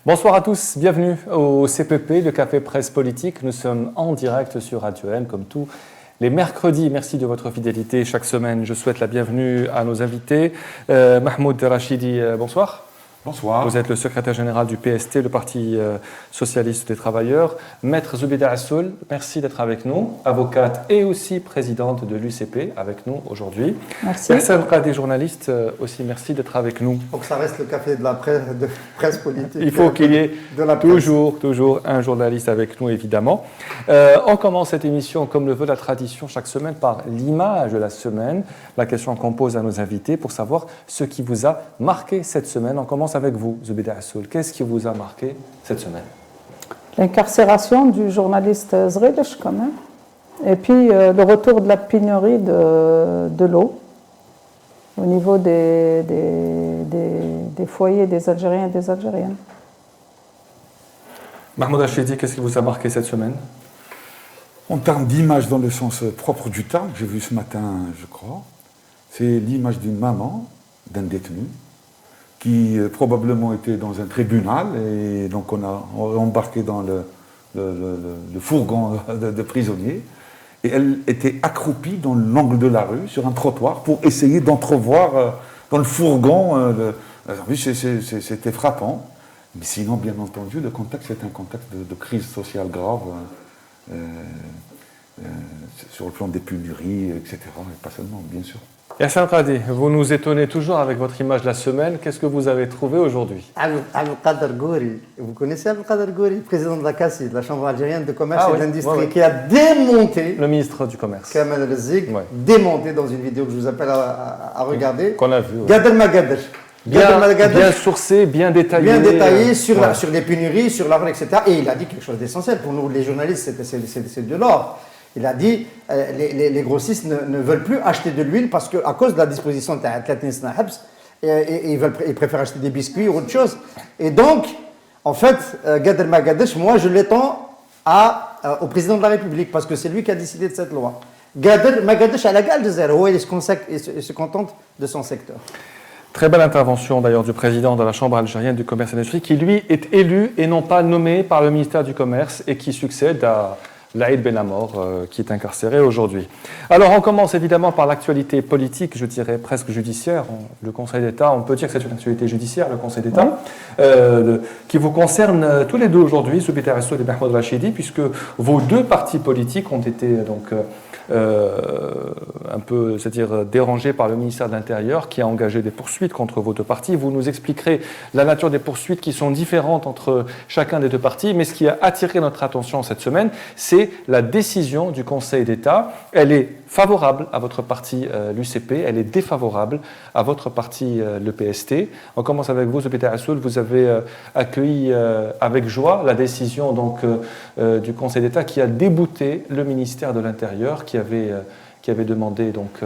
Bonsoir à tous, bienvenue au CPP, le Café Presse Politique. Nous sommes en direct sur Radio M comme tous les mercredis. Merci de votre fidélité chaque semaine. Je souhaite la bienvenue à nos invités. Mahmoud Rachidi, bonsoir. Bonsoir. Vous êtes le secrétaire général du PST, le Parti socialiste des travailleurs. Maître Zoubida Assoul, merci d'être avec nous, avocate et aussi présidente de l'UCP avec nous aujourd'hui. Merci. Hassan Qadi, journaliste, aussi merci d'être avec nous. Il faut que ça reste le café de la presse politique. Il faut qu'il y ait toujours un journaliste avec nous, évidemment. On commence cette émission, comme le veut la tradition, chaque semaine par l'image de la semaine. La question qu'on pose à nos invités pour savoir ce qui vous a marqué cette semaine. On commence avec vous, Zoubida Assoul. Qu'est-ce qui vous a marqué cette semaine? L'incarcération du journaliste Zredesh, quand même. Et puis le retour de la pénurie de l'eau au niveau des foyers des Algériens et des Algériennes. Mahmoud Rachidi, qu'est-ce qui vous a marqué cette semaine? En termes d'image dans le sens propre du terme, que j'ai vu ce matin, je crois, c'est l'image d'une maman, d'un détenu, qui probablement était dans un tribunal, et donc on a embarqué dans le fourgon de prisonniers, et elle était accroupie dans l'angle de la rue, sur un trottoir, pour essayer d'entrevoir dans le fourgon. C'était frappant. Mais sinon, bien entendu, le contexte est un contexte de crise sociale grave, sur le plan des pénuries, etc. Et pas seulement, bien sûr. Hassan Qadi, vous nous étonnez toujours avec votre image de la semaine. Qu'est-ce que vous avez trouvé aujourd'hui? Abdelkader Gouri, vous connaissez Abdelkader Gouri, président de la CACI, de la Chambre algérienne de commerce et d'industrie, qui a démonté le ministre du Commerce. Kamel Rizig, démonté dans une vidéo que je vous appelle à regarder. Qu'on a vu. Gad el-Magader. Bien sourcé, bien détaillé. Bien détaillé sur les pénuries, sur l'argent, etc. Et il a dit quelque chose d'essentiel. Pour nous, les journalistes, c'est de l'or. Il a dit les grossistes ne veulent plus acheter de l'huile parce qu'à cause de la disposition de ils préfèrent acheter des biscuits ou autre chose. Et donc, en fait, Gad el-Magadesh, moi, je l'étends au président de la République parce que c'est lui qui a décidé de cette loi. Gad el-Magadesh à la gale de zéro, il se contente de son secteur. Très belle intervention d'ailleurs du président de la Chambre algérienne du commerce et de l'industrie qui lui est élu et non pas nommé par le ministère du Commerce et qui succède à Laïd Benamor qui est incarcéré aujourd'hui. Alors on commence évidemment par l'actualité politique, je dirais presque judiciaire. Le Conseil d'État, on peut dire que c'est une actualité judiciaire, le Conseil d'État, qui vous concerne tous les deux aujourd'hui, Zoubida Assoul et Mahmoud Rachidi, puisque vos deux partis politiques ont été donc un peu, c'est-à-dire dérangé par le ministère de l'Intérieur qui a engagé des poursuites contre vos deux partis. Vous nous expliquerez la nature des poursuites qui sont différentes entre chacun des deux partis, mais ce qui a attiré notre attention cette semaine, c'est la décision du Conseil d'État. Elle est favorable à votre parti, l'UCP, elle est défavorable à votre parti, le PST. On commence avec vous, Zoubida Assoul. Vous avez accueilli avec joie la décision donc, du Conseil d'État qui a débouté le ministère de l'Intérieur qui avait demandé donc,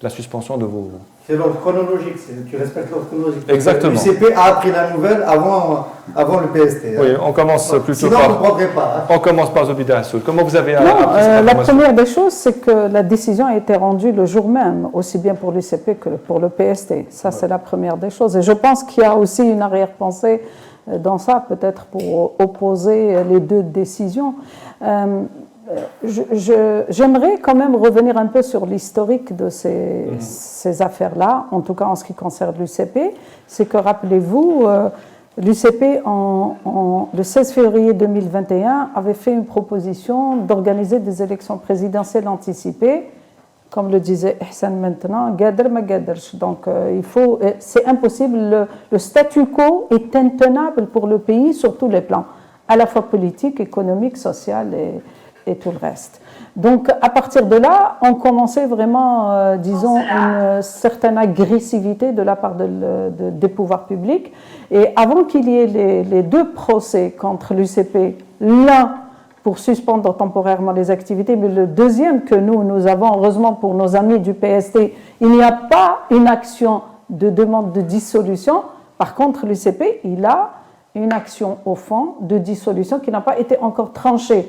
la suspension de vos... C'est l'ordre chronologique, tu respectes l'ordre chronologique. Exactement. L'UCP a appris la nouvelle avant le PST. Oui, on commence plutôt sinon, par... vous ne comprendrez pas. On commence par Zoubida Assoul. Comment vous avez appris cette information? La première des choses, c'est que la décision a été rendue le jour même, aussi bien pour l'UCP que pour le PST. Ça, c'est la première des choses. Et je pense qu'il y a aussi une arrière-pensée dans ça, peut-être pour opposer les deux décisions. J'aimerais quand même revenir un peu sur l'historique de ces affaires-là, en tout cas en ce qui concerne l'UCP. C'est que, rappelez-vous, l'UCP, le 16 février 2021, avait fait une proposition d'organiser des élections présidentielles anticipées, comme le disait Hassan maintenant, Gader ma Gaderch. Donc, c'est impossible. Le statu quo est intenable pour le pays sur tous les plans, à la fois politique, économique, social et tout le reste. Donc, à partir de là, on commençait vraiment, disons, une certaine agressivité de la part des pouvoirs publics. Et avant qu'il y ait les deux procès contre l'UCP, l'un pour suspendre temporairement les activités, mais le deuxième que nous avons, heureusement pour nos amis du PST, il n'y a pas une action de demande de dissolution. Par contre, l'UCP, il a une action au fond de dissolution qui n'a pas été encore tranchée.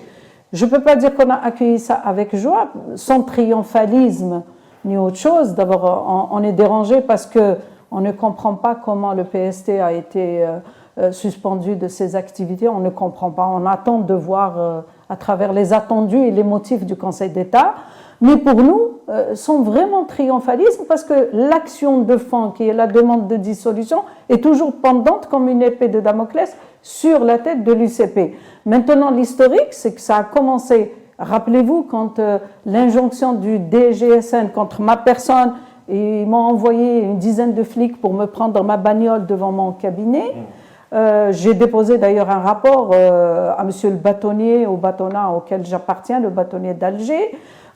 Je ne peux pas dire qu'on a accueilli ça avec joie, sans triomphalisme ni autre chose. D'abord, on est dérangé parce qu'on ne comprend pas comment le PST a été suspendu de ses activités. On ne comprend pas. On attend de voir à travers les attendus et les motifs du Conseil d'État. Mais pour nous, sont vraiment triomphalisme parce que l'action de fond, qui est la demande de dissolution, est toujours pendante comme une épée de Damoclès sur la tête de l'UCP. Maintenant, l'historique, c'est que ça a commencé, rappelez-vous, quand l'injonction du DGSN contre ma personne, ils m'ont envoyé une dizaine de flics pour me prendre ma bagnole devant mon cabinet. J'ai déposé d'ailleurs un rapport à monsieur le bâtonnier, au bâtonnat auquel j'appartiens, le bâtonnier d'Alger.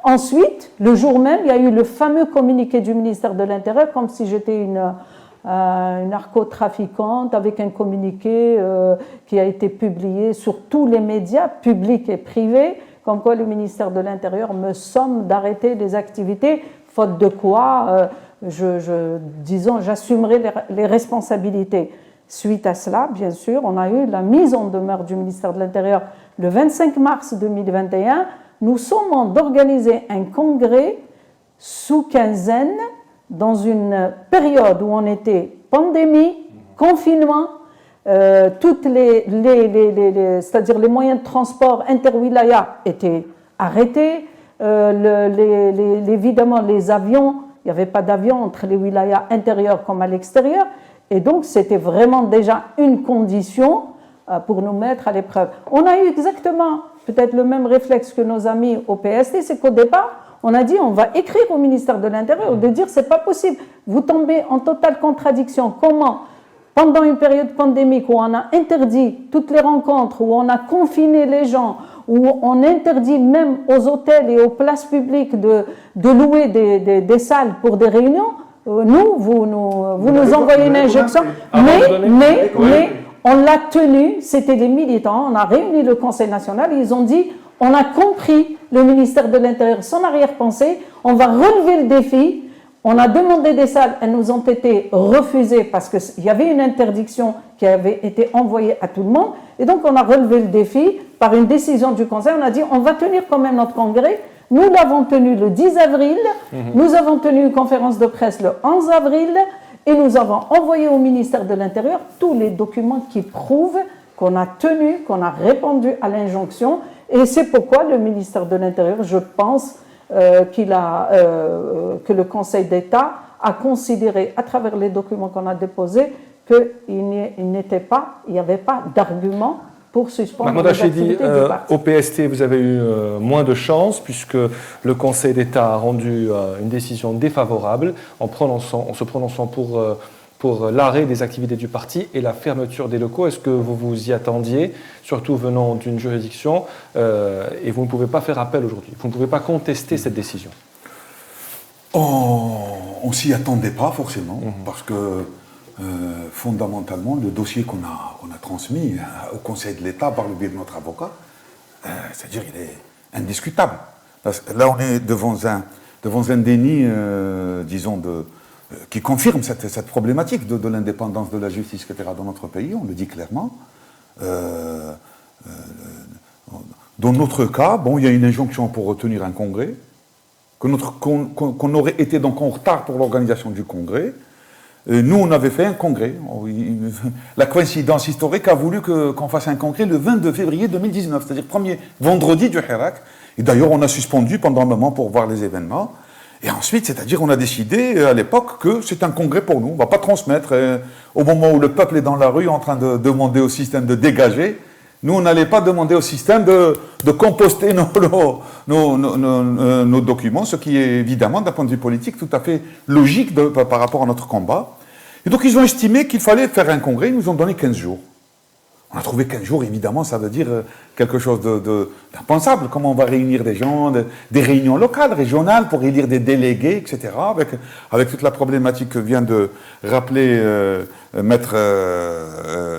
Ensuite, le jour même, il y a eu le fameux communiqué du ministère de l'Intérieur, comme si j'étais une narcotrafiquante, avec un communiqué qui a été publié sur tous les médias, publics et privés, comme quoi le ministère de l'Intérieur me somme d'arrêter les activités, faute de quoi, disons, j'assumerai les responsabilités. Suite à cela, bien sûr, on a eu la mise en demeure du ministère de l'Intérieur le 25 mars 2021. Nous sommes d'organiser un congrès sous quinzaine dans une période où on était pandémie, confinement, toutes c'est-à-dire les moyens de transport interwilaya étaient arrêtés, évidemment les avions, il n'y avait pas d'avion entre les wilayas intérieurs comme à l'extérieur, et donc c'était vraiment déjà une condition pour nous mettre à l'épreuve. On a eu exactement peut-être le même réflexe que nos amis au PST, c'est qu'au départ, on a dit on va écrire au ministère de l'Intérieur de dire c'est pas possible, vous tombez en totale contradiction. Comment, pendant une période pandémique où on a interdit toutes les rencontres, où on a confiné les gens, où on interdit même aux hôtels et aux places publiques de louer des salles pour des réunions, vous nous envoyez une injection, mais on l'a tenu, c'était les militants, on a réuni le Conseil national, et ils ont dit, on a compris le ministère de l'Intérieur, son arrière-pensée, on va relever le défi, on a demandé des salles, elles nous ont été refusées parce qu'il y avait une interdiction qui avait été envoyée à tout le monde, et donc on a relevé le défi par une décision du Conseil, on a dit, on va tenir quand même notre congrès. Nous l'avons tenu le 10 avril, nous avons tenu une conférence de presse le 11 avril, et nous avons envoyé au ministère de l'Intérieur tous les documents qui prouvent qu'on a tenu, qu'on a répondu à l'injonction. Et c'est pourquoi le ministère de l'Intérieur, je pense que le Conseil d'État a considéré, à travers les documents qu'on a déposés, qu'il n'y avait pas d'argument pour suspendre Mahmoud les Rachidi, activités du parti. au PST, vous avez eu moins de chance puisque le Conseil d'État a rendu une décision défavorable en se prononçant pour l'arrêt des activités du parti et la fermeture des locaux. Est-ce que vous vous y attendiez, surtout venant d'une juridiction, et vous ne pouvez pas faire appel aujourd'hui? Vous ne pouvez pas contester cette décision? On ne s'y attendait pas forcément, parce que fondamentalement, le dossier qu'on a transmis au Conseil de l'État par le biais de notre avocat, c'est-à-dire il est indiscutable. Parce que là, on est devant un déni, disons, qui confirme cette problématique de l'indépendance de la justice, etc. dans notre pays, on le dit clairement. Dans notre cas, il y a une injonction pour retenir un congrès, qu'on aurait été donc en retard pour l'organisation du congrès. Nous, on avait fait un congrès. La coïncidence historique a voulu qu'on fasse un congrès le 22 février 2019, c'est-à-dire premier vendredi du Hirak. Et d'ailleurs, on a suspendu pendant un moment pour voir les événements. Et ensuite, c'est-à-dire, on a décidé à l'époque que c'est un congrès pour nous. On ne va pas transmettre au moment où le peuple est dans la rue en train de demander au système de dégager. Nous, on n'allait pas demander au système de composter nos documents, ce qui est évidemment, d'un point de vue politique, tout à fait logique par rapport à notre combat. Et donc, ils ont estimé qu'il fallait faire un congrès, ils nous ont donné 15 jours. On a trouvé 15 jours, évidemment, ça veut dire quelque chose d'impensable. Comment on va réunir des gens, des réunions locales, régionales, pour élire des délégués, etc., avec toute la problématique que vient de rappeler Maître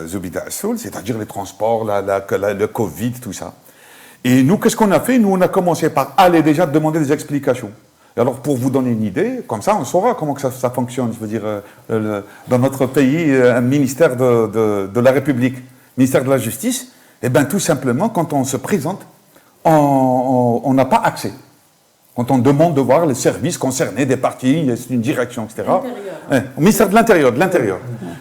Zoubida Assoul, c'est-à-dire les transports, le Covid, tout ça. Et nous, qu'est-ce qu'on a fait? Nous, on a commencé par aller déjà demander des explications. Et alors, pour vous donner une idée, comme ça, on saura comment que ça fonctionne. Je veux dire, dans notre pays, un ministère de la République, ministère de la Justice, eh bien, tout simplement, quand on se présente, on n'a pas accès. Quand on demande de voir les services concernés des partis, c'est une direction, etc. Au ministère de l'Intérieur,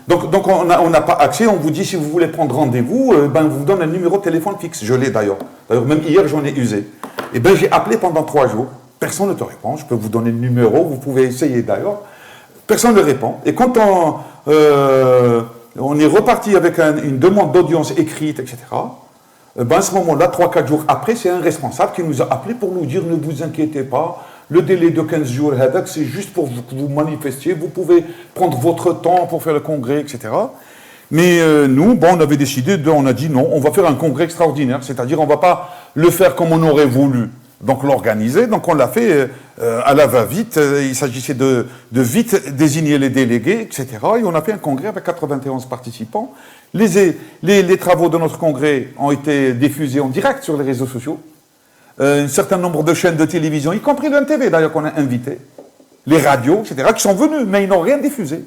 Donc on n'a pas accès, on vous dit si vous voulez prendre rendez-vous, on vous donne un numéro de téléphone fixe. Je l'ai d'ailleurs. D'ailleurs, même hier, j'en ai usé. Et bien, j'ai appelé pendant 3 jours. Personne ne te répond. Je peux vous donner le numéro, vous pouvez essayer d'ailleurs. Personne ne répond. Et quand on est reparti avec une demande d'audience écrite, etc., à ce moment-là, 3-4 jours après, c'est un responsable qui nous a appelé pour nous dire ne vous inquiétez pas, le délai de 15 jours, c'est juste pour que vous manifestiez, vous pouvez prendre votre temps pour faire le congrès, etc. Mais nous, on avait décidé, on a dit non, on va faire un congrès extraordinaire, c'est-à-dire on ne va pas le faire comme on aurait voulu. Donc l'organiser, donc on l'a fait à la va-vite, il s'agissait de vite désigner les délégués, etc. Et on a fait un congrès avec 91 participants. Les travaux de notre congrès ont été diffusés en direct sur les réseaux sociaux. Un certain nombre de chaînes de télévision, y compris le NTV d'ailleurs qu'on a invité, les radios, etc., qui sont venus, mais ils n'ont rien diffusé.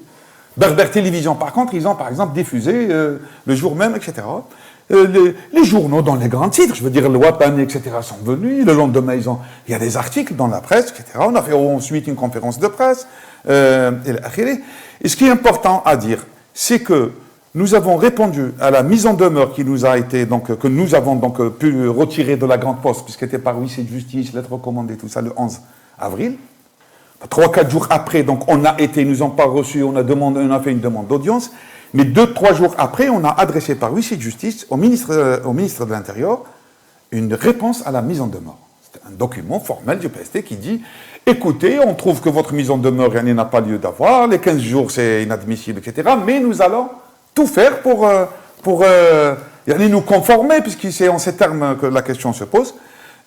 Berber Télévision, par contre, ils ont par exemple diffusé le jour même, etc. Les journaux dans les grands titres, je veux dire, le Wapan, etc., sont venus. Le lendemain, il y a des articles dans la presse, etc. On a fait ensuite une conférence de presse. Et ce qui est important à dire, c'est que nous avons répondu à la mise en demeure qui nous a été, donc, que nous avons donc pu retirer de la Grande Poste, puisqu'elle était par huissier de justice, lettre recommandée, tout ça, le 11 avril. 3-4 jours après, donc, ils nous ont pas reçus, on a fait une demande d'audience. Mais 2-3 jours après, on a adressé par huissier de justice au ministre de l'Intérieur une réponse à la mise en demeure. C'est un document formel du PST qui dit « Écoutez, on trouve que votre mise en demeure n'a pas lieu d'avoir, les 15 jours c'est inadmissible, etc. Mais nous allons tout faire pour nous conformer, puisque c'est en ces termes que la question se pose. »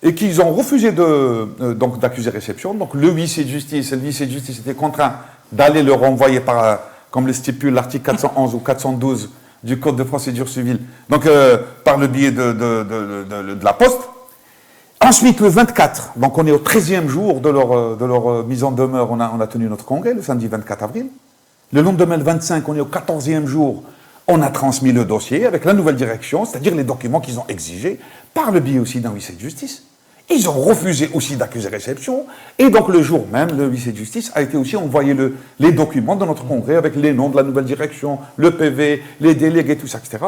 Et qu'ils ont refusé d'accuser réception. Donc le huissier de justice était contraint d'aller le renvoyer comme le stipule l'article 411 ou 412 du Code de procédure civile, donc par le biais de la Poste. Ensuite, le 24, donc on est au 13e jour de leur mise en demeure, on a tenu notre congrès, le samedi 24 avril. Le lendemain, le 25, on est au 14e jour, on a transmis le dossier avec la nouvelle direction, c'est-à-dire les documents qu'ils ont exigés, par le biais aussi d'un huissier de justice. Ils ont refusé aussi d'accuser réception, et donc le jour même, le huissier de justice a été aussi envoyé les documents de notre congrès avec les noms de la nouvelle direction, le PV, les délégués, tout ça, etc.,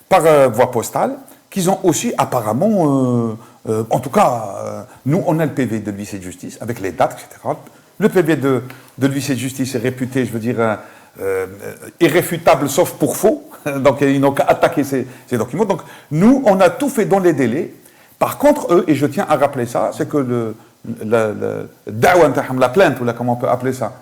par voie postale, qu'ils ont aussi apparemment, en tout cas, nous on a le PV de l'huissier de justice, avec les dates, etc. Le PV de l'huissier de justice est réputé, je veux dire, irréfutable sauf pour faux, donc ils n'ont qu'à attaquer ces documents. Donc nous, on a tout fait dans les délais. Par contre, eux, et je tiens à rappeler ça, c'est que la plainte, ou comment on peut appeler ça,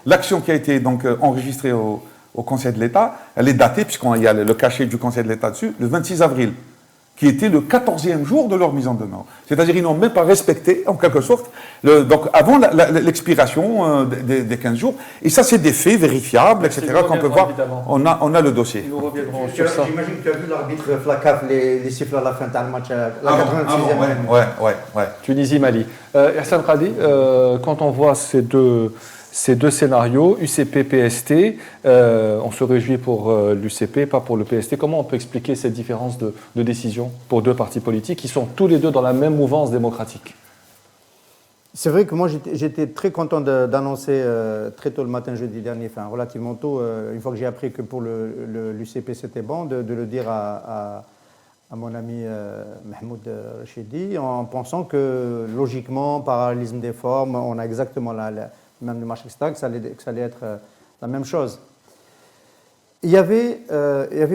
l'action qui a été donc enregistrée au Conseil de l'État, elle est datée, puisqu'il y a le cachet du Conseil de l'État dessus, le 26 avril, qui était le 14e jour de leur mise en demeure. C'est-à-dire qu'ils n'ont même pas respecté, en quelque sorte, donc avant l'expiration des 15 jours. Et ça, c'est des faits vérifiables, etc., qu'on peut voir. On a le dossier. Nous reviendrons sur ça. J'imagine que tu as vu l'arbitre Flakaf, les siffles à la fin du match, la 86e. Ouais. Tunisie-Mali. Hassan Khadi, quand on voit ces deux scénarios, UCP-PST, on se réjouit pour l'UCP, pas pour le PST. Comment on peut expliquer cette différence de décision pour deux partis politiques qui sont tous les deux dans la même mouvance démocratique? C'est vrai que moi j'étais très content d'annoncer très tôt le matin jeudi dernier, enfin relativement tôt, une fois que j'ai appris que pour l'UCP c'était bon, de le dire à mon ami Mahmoud Rachidi, en pensant que logiquement, parallélisme des formes, on a exactement même le marché externe, que ça allait être la même chose. Il y avait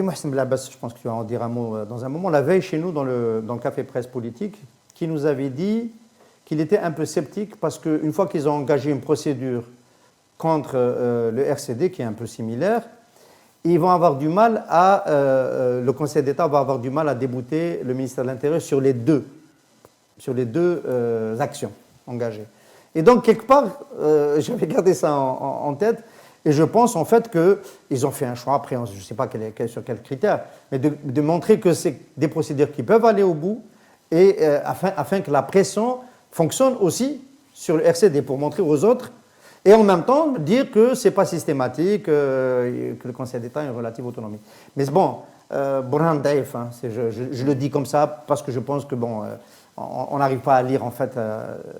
Mohsen Blabas, je pense que tu vas en dire un mot dans un moment, la veille chez nous dans le Café Presse Politique, qui nous avait dit qu'il était un peu sceptique parce qu'une fois qu'ils ont engagé une procédure contre le RCD, qui est un peu similaire, ils vont avoir du mal le Conseil d'État va avoir du mal à débouter le ministère de l'Intérieur sur les deux actions engagées. Et donc, quelque part, j'avais gardé ça en tête, et je pense en fait qu'ils ont fait un choix, après, je ne sais pas sur quels critères, mais de montrer que c'est des procédures qui peuvent aller au bout, et afin que la pression fonctionne aussi sur le RCD, pour montrer aux autres, et en même temps dire que ce n'est pas systématique, que le Conseil d'État a une relative autonomie. Mais bon, Burhan Daïf, je le dis comme ça, parce que je pense que, bon, on n'arrive pas à lire en fait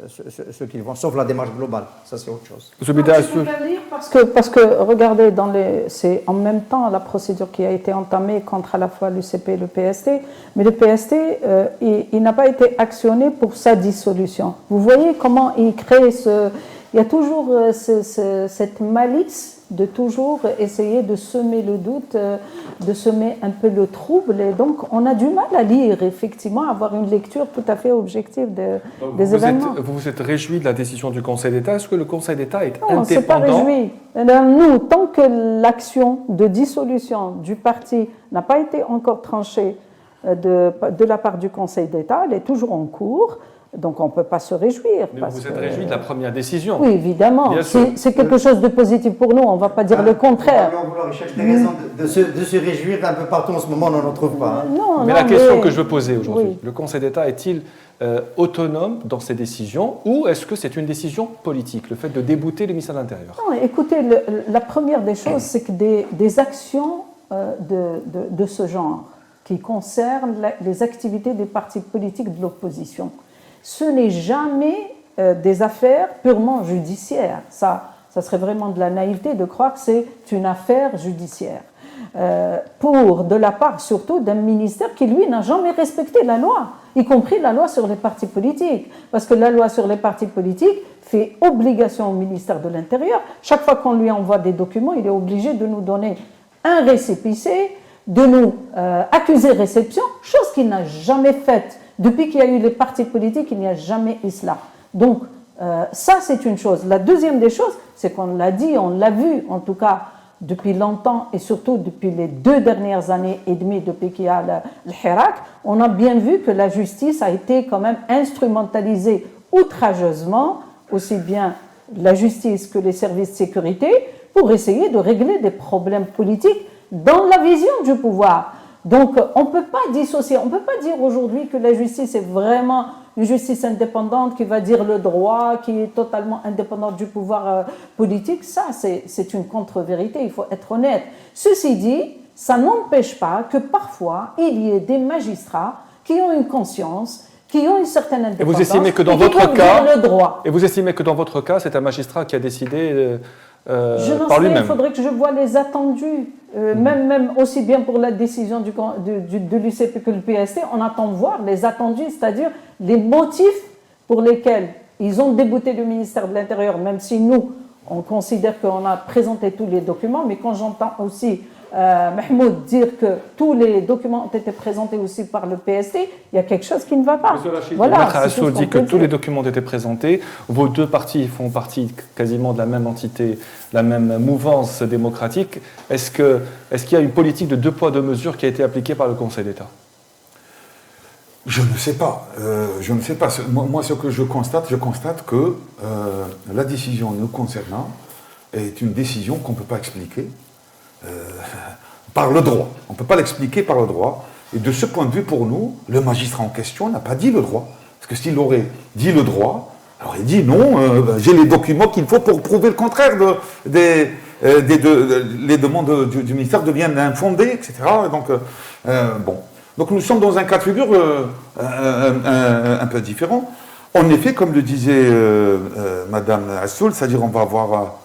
ce qu'ils vont, sauf la démarche globale. Ça, c'est autre chose. Zubeda Je peux pas lire parce que regardez, c'est en même temps la procédure qui a été entamée contre à la fois l'UCP et le PST, mais le PST, il n'a pas été actionné pour sa dissolution. Vous voyez comment il crée il y a toujours cette malice de toujours essayer de semer le doute, de semer un peu le trouble. Et donc, on a du mal à lire, effectivement, avoir une lecture tout à fait objective des événements. Vous vous êtes réjoui de la décision du Conseil d'État. Est-ce que le Conseil d'État est Non, on ne s'est pas indépendant? réjoui. Nous, tant que l'action de dissolution du parti n'a pas été encore tranchée de la part du Conseil d'État, elle est toujours en cours. Donc on ne peut pas se réjouir. Mais vous vous êtes réjoui de la première décision. Oui, évidemment. C'est quelque chose de positif pour nous. On ne va pas dire le contraire. Il cherche des raisons de se réjouir un peu partout en ce moment, on n'en trouve pas. Non, mais la question que je veux poser aujourd'hui, oui. le Conseil d'État est-il autonome dans ses décisions ou est-ce que c'est une décision politique, le fait de débouter le ministère de l'Intérieur? Non, écoutez, la première des choses, c'est que des actions de ce genre qui concernent les activités des partis politiques de l'opposition, ce n'est jamais des affaires purement judiciaires. Ça serait vraiment de la naïveté de croire que c'est une affaire judiciaire. De la part surtout d'un ministère qui, lui, n'a jamais respecté la loi, y compris la loi sur les partis politiques. Parce que la loi sur les partis politiques fait obligation au ministère de l'Intérieur. Chaque fois qu'on lui envoie des documents, il est obligé de nous donner un récépissé, de nous accuser réception, chose qu'il n'a jamais faite. Depuis qu'il y a eu les partis politiques, il n'y a jamais eu cela. Donc, ça, c'est une chose. La deuxième des choses, c'est qu'on l'a dit, on l'a vu, en tout cas, depuis longtemps, et surtout depuis les 2 dernières années et demie, depuis qu'il y a le Hirak, on a bien vu que la justice a été quand même instrumentalisée outrageusement, aussi bien la justice que les services de sécurité, pour essayer de régler des problèmes politiques dans la vision du pouvoir. Donc, on ne peut pas dissocier, on ne peut pas dire aujourd'hui que la justice est vraiment une justice indépendante qui va dire le droit, qui est totalement indépendante du pouvoir politique. Ça, c'est une contre-vérité, il faut être honnête. Ceci dit, ça n'empêche pas que parfois, il y ait des magistrats qui ont une conscience, qui ont une certaine indépendance, et vous estimez que dans qui votre peuvent cas, dire le droit. Et vous estimez que dans votre cas, c'est un magistrat qui a décidé Je n'en par sais, il lui-même? faudrait que je vois les attendus. Même aussi bien pour la décision de l'UCP que le PST, on attend de voir les attendus, c'est-à-dire les motifs pour lesquels ils ont débouté le ministère de l'Intérieur, même si nous, on considère qu'on a présenté tous les documents, mais quand j'entends aussi Mahmoud dire que tous les documents ont été présentés aussi par le PST, il y a quelque chose qui ne va pas. Maître Assoul dit que tous les documents ont été présentés. Vos deux partis font partie quasiment de la même entité, la même mouvance démocratique. Est-ce qu'il y a une politique de 2 poids 2 mesures qui a été appliquée par le Conseil d'État? Je ne sais pas. Je ne sais pas. Moi, ce que je constate que la décision nous concernant est une décision qu'on ne peut pas expliquer par le droit. On ne peut pas l'expliquer par le droit. Et de ce point de vue, pour nous, le magistrat en question n'a pas dit le droit. Parce que s'il aurait dit le droit, alors il dit non, j'ai les documents qu'il faut pour prouver le contraire les demandes du ministère deviennent infondées, etc. Donc, bon. Donc nous sommes dans un cas de figure un peu différent. En effet, comme le disait Madame Assoul, c'est-à-dire on va avoir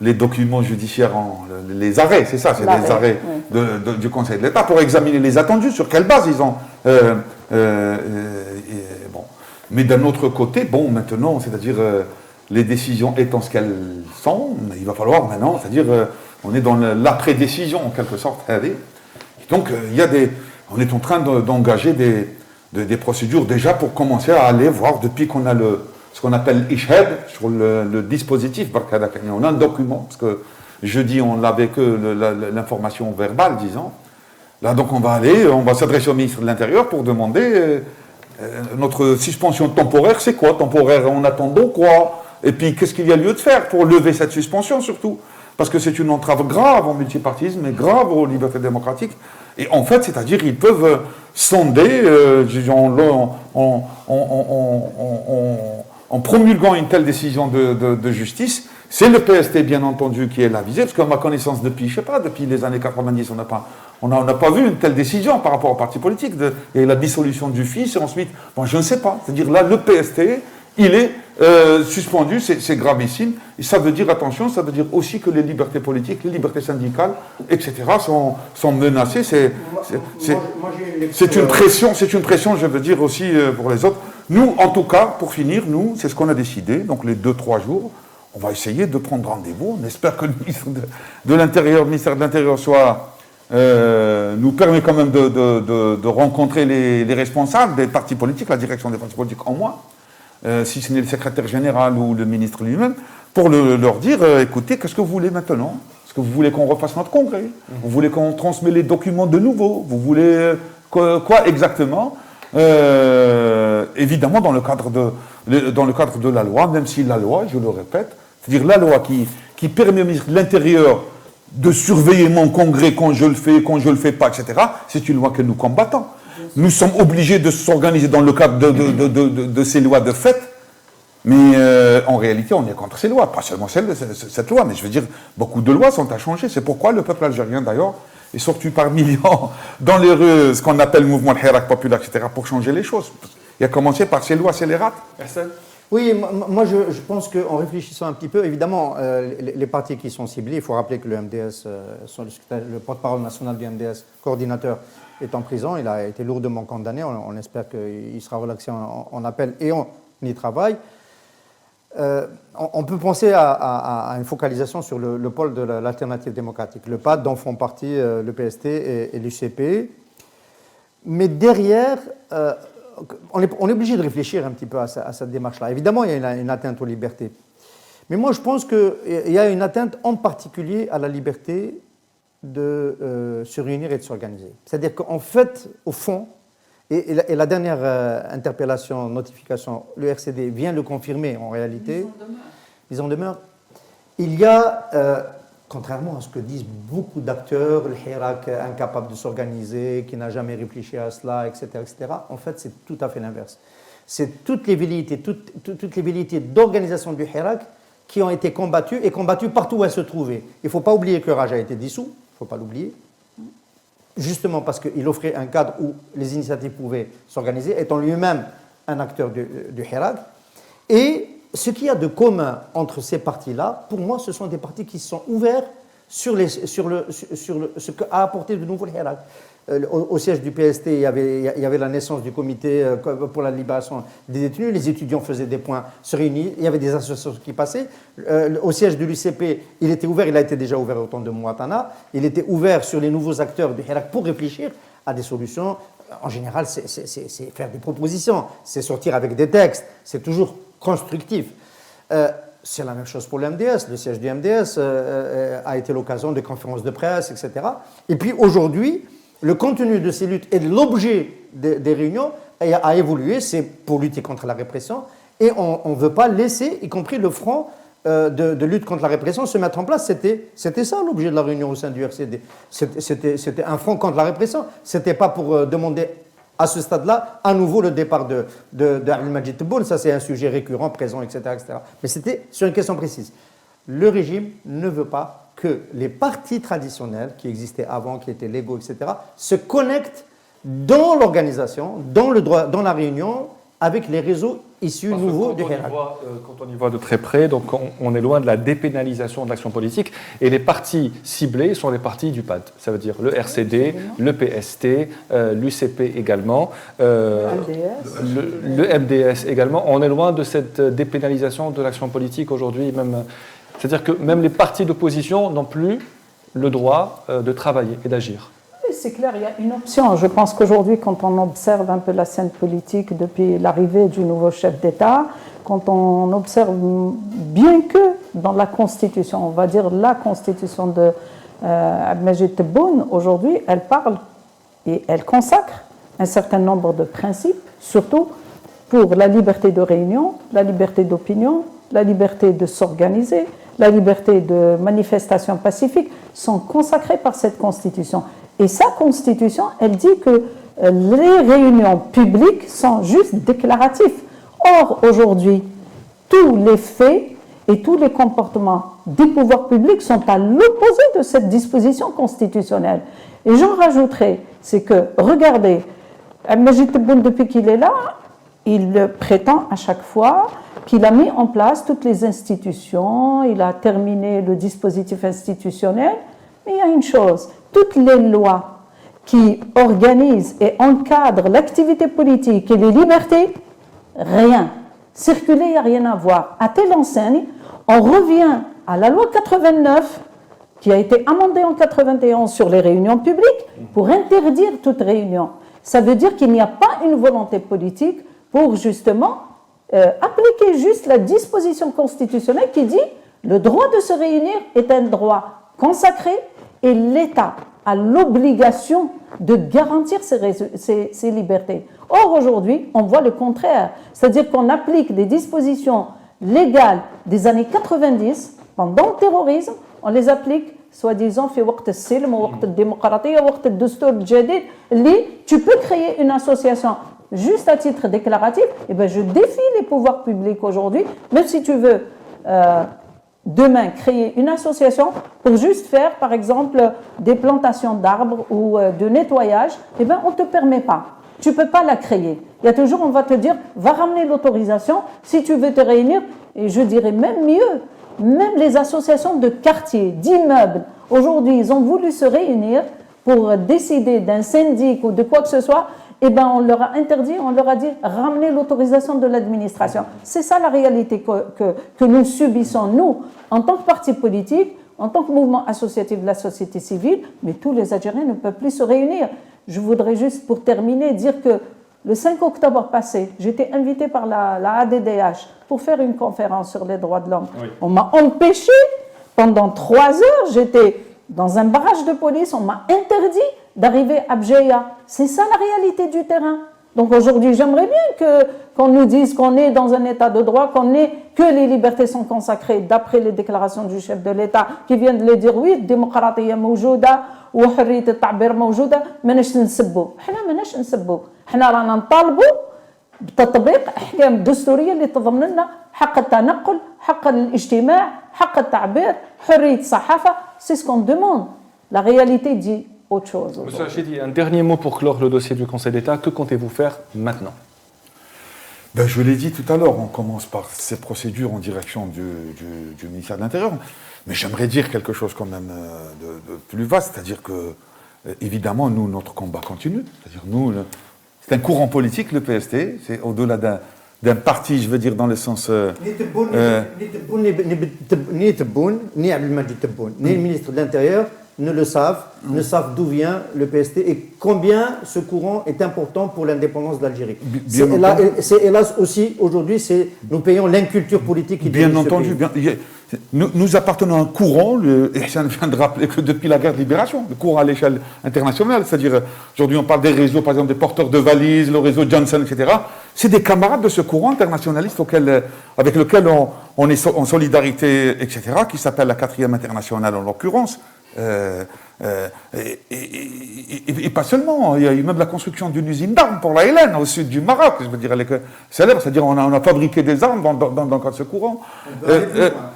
les documents judiciaires, les arrêts, c'est ça, c'est les arrêts oui. Du Conseil de l'État pour examiner les attendus, sur quelle base ils ont. Bon. Mais d'un autre côté, bon, maintenant, c'est-à-dire les décisions étant ce qu'elles sont, il va falloir maintenant, c'est-à-dire on est dans l'après-décision en quelque sorte. Et donc il y a on est en train d'engager des procédures déjà pour commencer à aller voir depuis qu'on a ce qu'on appelle Ishad sur le dispositif. On a un document, parce que jeudi on n'avait que l'information verbale, disons. Là donc on va s'adresser au ministre de l'Intérieur pour demander notre suspension temporaire, c'est quoi temporaire? En attendant quoi? Et puis qu'est-ce qu'il y a lieu de faire pour lever cette suspension surtout? Parce que c'est une entrave grave au multipartisme et grave aux libertés démocratiques. Et en fait, c'est-à-dire ils peuvent sonder en promulguant une telle décision de justice. C'est le PST, bien entendu, qui est la visée, parce qu'à ma connaissance, depuis les années 90, On n'a pas vu une telle décision par rapport au parti politique et la dissolution du FIS et ensuite, bon, je ne sais pas. C'est-à-dire là, le PST, il est suspendu, c'est gravissime. Et ça veut dire, attention, ça veut dire aussi que les libertés politiques, les libertés syndicales, etc. sont menacées. C'est une pression, je veux dire aussi pour les autres. Nous, en tout cas, pour finir, nous, c'est ce qu'on a décidé. Donc les 2-3 jours, on va essayer de prendre rendez-vous. On espère que le ministère de l'Intérieur nous permet quand même de rencontrer les responsables des partis politiques, la direction des partis politiques en moins, si ce n'est le secrétaire général ou le ministre lui-même, pour leur dire, écoutez, qu'est-ce que vous voulez maintenant? Est-ce que vous voulez qu'on refasse notre congrès? Vous voulez qu'on transmette les documents de nouveau? Vous voulez quoi exactement? Évidemment dans le cadre de la loi, même si la loi, je le répète, c'est-à-dire la loi qui permet au ministre de l'Intérieur de surveiller mon congrès quand je le fais pas, etc., c'est une loi que nous combattons. Nous sommes obligés de s'organiser dans le cadre de ces lois de fait, mais en réalité, on est contre ces lois, pas seulement cette loi, mais je veux dire, beaucoup de lois sont à changer. C'est pourquoi le peuple algérien, d'ailleurs, est sorti par millions dans les rues, ce qu'on appelle le mouvement de Hirak populaire, etc., pour changer les choses. Il a commencé par ces lois scélérates. Oui, moi je pense qu'en réfléchissant un petit peu, évidemment, les partis qui sont ciblés, il faut rappeler que le MDS, le porte-parole national du MDS, coordinateur, est en prison. Il a été lourdement condamné. On espère qu'il sera relaxé en appel et on y travaille. On peut penser à une focalisation sur le pôle de l'alternative démocratique, le PAD dont font partie le PST et l'UCP. Mais derrière, on est obligé de réfléchir un petit peu à cette démarche-là. Évidemment, il y a une atteinte aux libertés. Mais moi, je pense qu'il y a une atteinte en particulier à la liberté de se réunir et de s'organiser. C'est-à-dire qu'en fait, au fond, et la dernière interpellation, notification, le RCD vient le confirmer en réalité. Ils en demeurent. Il y a, contrairement à ce que disent beaucoup d'acteurs, le Hirak incapable de s'organiser, qui n'a jamais réfléchi à cela, etc., etc., en fait, c'est tout à fait l'inverse. C'est toutes les velléités d'organisation du Hirak qui ont été combattues et combattues partout où elles se trouvaient. Il ne faut pas oublier que le Raj a été dissous, il ne faut pas l'oublier. Justement parce qu'il offrait un cadre où les initiatives pouvaient s'organiser, étant lui-même un acteur du Hirak. Et ce qu'il y a de commun entre ces partis-là, pour moi, ce sont des partis qui sont ouverts sur ce qu'a apporté de nouveau le Hirak. Au siège du PST, il y avait la naissance du comité pour la libération des détenus. Les étudiants faisaient des points, se réunissaient, il y avait des associations qui passaient. Au siège de l'UCP, il était ouvert, il a été déjà ouvert au temps de Mouattana. Il était ouvert sur les nouveaux acteurs du Hirak pour réfléchir à des solutions. En général, c'est faire des propositions, c'est sortir avec des textes, c'est toujours constructif. C'est la même chose pour le MDS. Le siège du MDS a été l'occasion de conférences de presse, etc. Et puis aujourd'hui, le contenu de ces luttes et l'objet des réunions a évolué. C'est pour lutter contre la répression. Et on ne veut pas laisser, y compris le front de lutte contre la répression, se mettre en place. C'était ça l'objet de la réunion au sein du RCD. C'était un front contre la répression. Ce n'était pas pour demander à ce stade-là, à nouveau, le départ d'Abdelmajid Tebboune. Ça, c'est un sujet récurrent, présent, etc., etc. Mais c'était sur une question précise. Le régime ne veut pas que les partis traditionnels qui existaient avant, qui étaient légaux, etc., se connectent dans l'organisation, dans la réunion, avec les réseaux issus nouveaux du Hirak. Quand on y voit de très près, donc on est loin de la dépénalisation de l'action politique, et les partis ciblés sont les partis du PAD. Ça veut dire le RCD, le PST, l'UCP également, le MDS également. On est loin de cette dépénalisation de l'action politique aujourd'hui, même. C'est-à-dire que même les partis d'opposition n'ont plus le droit de travailler et d'agir. Oui, c'est clair, il y a une option. Je pense qu'aujourd'hui, quand on observe un peu la scène politique depuis l'arrivée du nouveau chef d'État, quand on observe bien que dans la Constitution, on va dire la Constitution de Abdelmajid Tebboune, aujourd'hui, elle parle et elle consacre un certain nombre de principes, surtout pour la liberté de réunion, la liberté d'opinion, la liberté de s'organiser, la liberté de manifestation pacifique, sont consacrées par cette Constitution. Et sa Constitution, elle dit que les réunions publiques sont juste déclaratifs. Or, aujourd'hui, tous les faits et tous les comportements des pouvoirs publics sont à l'opposé de cette disposition constitutionnelle. Et j'en rajouterai, c'est que, regardez, Majid Tebboune, depuis qu'il est là, il prétend à chaque fois qu'il a mis en place toutes les institutions, il a terminé le dispositif institutionnel, mais il y a une chose, toutes les lois qui organisent et encadrent l'activité politique et les libertés, rien. Circuler, il n'y a rien à voir. À telle enseigne, on revient à la loi 89, qui a été amendée en 91 sur les réunions publiques, pour interdire toute réunion. Ça veut dire qu'il n'y a pas une volonté politique pour justement appliquer juste la disposition constitutionnelle qui dit le droit de se réunir est un droit consacré et l'État a l'obligation de garantir ces libertés. Or, aujourd'hui, on voit le contraire. C'est-à-dire qu'on applique des dispositions légales des années 90 pendant le terrorisme, on les applique soi-disant في وقت السلم ووقت الديمقراطية ووقت الدستور الجديد اللي tu peux créer une association juste à titre déclaratif. Et ben je défie les pouvoirs publics aujourd'hui, même si tu veux demain créer une association pour juste faire par exemple des plantations d'arbres ou de nettoyage, et ben on ne te permet pas. Tu ne peux pas la créer. Il y a toujours, on va te dire, va ramener l'autorisation si tu veux te réunir. Et je dirais même mieux, même les associations de quartier, d'immeubles, aujourd'hui, ils ont voulu se réunir pour décider d'un syndic ou de quoi que ce soit. Eh ben, on leur a interdit, on leur a dit, ramenez l'autorisation de l'administration. C'est ça la réalité que nous subissons, nous, en tant que parti politique, en tant que mouvement associatif de la société civile, mais tous les Algériens ne peuvent plus se réunir. Je voudrais juste, pour terminer, dire que le 5 octobre passé, j'étais invitée par la ADDH pour faire une conférence sur les droits de l'homme. Oui. On m'a empêché, pendant 3 heures, j'étais dans un barrage de police, on m'a interdit d'arriver à Bjeya. C'est ça la réalité du terrain. Donc aujourd'hui, j'aimerais bien qu'on nous dise qu'on est dans un état de droit, que les libertés sont consacrées d'après les déclarations du chef de l'État qui vient de le dire, oui, démocratie موجودة وحرية التعبير موجودة، ماناش نسبوا، احنا ماناش نسبوا، احنا رانا نطالبوا بتطبيق احكام الدستورية اللي تضمن لنا حق التنقل، حق الاجتماع، حق التعبير، حرية الصحافة، c'est ce qu'on demande. La réalité dit autre chose. Monsieur Hachidi, un dernier mot pour clore le dossier du Conseil d'État. Que comptez-vous faire maintenant? Ben, je l'ai dit tout à l'heure, on commence par ces procédures en direction du ministère de l'Intérieur. Mais j'aimerais dire quelque chose quand même de plus vaste, c'est-à-dire que, évidemment, nous, notre combat continue. C'est-à-dire, nous, c'est un courant politique, le PST, c'est au-delà d'un parti, je veux dire, dans le sens... Ni Tebboune, ni Abdelmajid Tebboune, ni le ministre de l'Intérieur ne savent d'où vient le PST et combien ce courant est important pour l'indépendance de l'Algérie. C'est hélas aussi, aujourd'hui, nous payons l'inculture politique qui bien entendu. Nous appartenons à un courant, et ça vient de rappeler que depuis la guerre de libération, le courant à l'échelle internationale, c'est-à-dire, aujourd'hui on parle des réseaux, par exemple des porteurs de valises, le réseau Johnson, etc. C'est des camarades de ce courant internationaliste avec lequel on est en solidarité, etc., qui s'appelle la 4e internationale en l'occurrence. Et pas seulement, il y a eu même la construction d'une usine d'armes pour la Hélène au sud du Maroc, je veux dire, elle est célèbre, c'est-à-dire on a fabriqué des armes dans ce courant.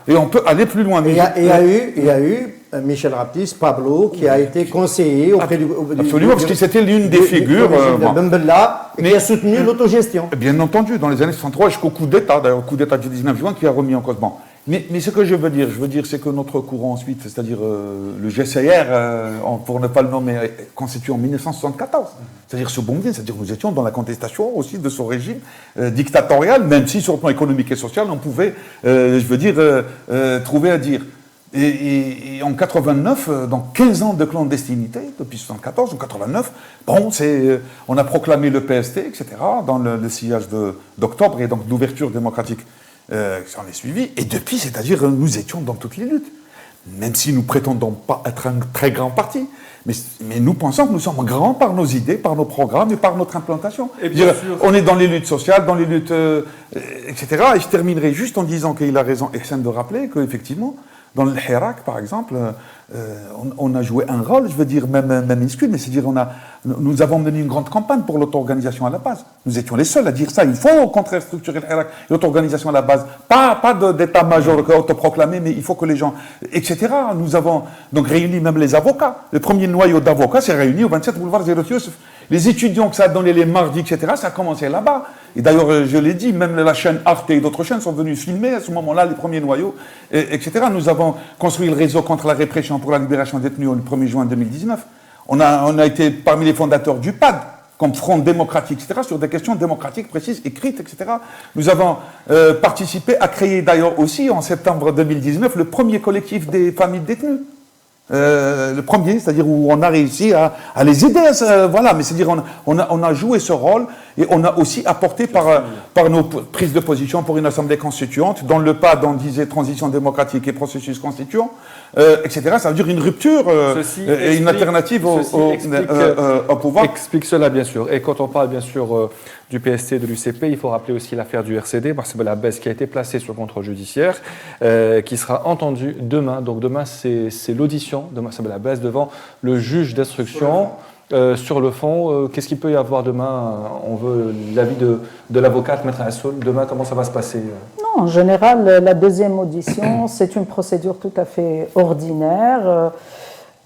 Et on peut aller plus loin. Il y a eu Michel Raptis, Pablo, qui a été conseiller auprès du... Absolument, parce que c'était l'une des figures... de Bembella, et qui a soutenu l'autogestion. Bien entendu, dans les années 63, jusqu'au coup d'État, d'ailleurs, au coup d'État du 19 juin, qui a remis en cause. Bon. Mais ce que je veux dire, c'est que notre courant ensuite, c'est-à-dire le GCR, pour ne pas le nommer, constitué en 1974. C'est-à-dire ce Boumediene, c'est-à-dire nous étions dans la contestation aussi de son régime dictatorial, même si sur le plan économique et social, on pouvait, trouver à dire. Et en 89, dans 15 ans de clandestinité, depuis 74, en 89, bon, on a proclamé le PST, etc., dans le sillage d'octobre et donc d'ouverture démocratique. Ça en est suivi, et depuis, c'est-à-dire, nous étions dans toutes les luttes. Même si nous prétendons pas être un très grand parti, mais nous pensons que nous sommes grands par nos idées, par nos programmes et par notre implantation. Et bien sûr, on est dans les luttes sociales, dans les luttes, etc. Et je terminerai juste en disant qu'il a raison, Ehsan, de rappeler qu'effectivement, Dans le Hirak, par exemple, on a joué un rôle, je veux dire, même minuscule, mais c'est-à-dire nous avons mené une grande campagne pour l'auto-organisation à la base. Nous étions les seuls à dire ça. Il faut au contraire structurer le Hirak, l'auto-organisation à la base. Pas d'état-major autoproclamé, mais il faut que les gens, etc. Nous avons donc réuni même les avocats. Le premier noyau d'avocats s'est réuni au 27 boulevard Zéro Youssef. Les étudiants que ça a donné les mardis, etc., ça a commencé là-bas. Et d'ailleurs, je l'ai dit, même la chaîne Arte et d'autres chaînes sont venus filmer à ce moment-là les premiers noyaux, etc. Nous avons construit le réseau contre la répression pour la libération des détenus le 1er juin 2019. On a été parmi les fondateurs du PAD, comme Front démocratique, etc., sur des questions démocratiques précises, écrites, etc. Nous avons participé à créer d'ailleurs aussi, en septembre 2019, le premier collectif des familles détenues. Le premier, c'est-à-dire où on a réussi à les aider, voilà, mais c'est-à-dire on a joué ce rôle et on a aussi apporté par nos prises de position pour une assemblée constituante, dans le PAD on disait transition démocratique et processus constituant, etc. Ça veut dire une rupture et une alternative au pouvoir. Explique cela, bien sûr. Et quand on parle, bien sûr, du PST et de l'UCP, il faut rappeler aussi l'affaire du RCD, Marcel Abbès, qui a été placé sur contrôle judiciaire, qui sera entendu demain. Donc demain, c'est l'audition de Marcel Abbès devant le juge d'instruction. Sur le fond, qu'est-ce qu'il peut y avoir demain? On veut l'avis de l'avocate, Maître Assoul. Demain, comment ça va se passer? Non, en général, la deuxième audition, c'est une procédure tout à fait ordinaire.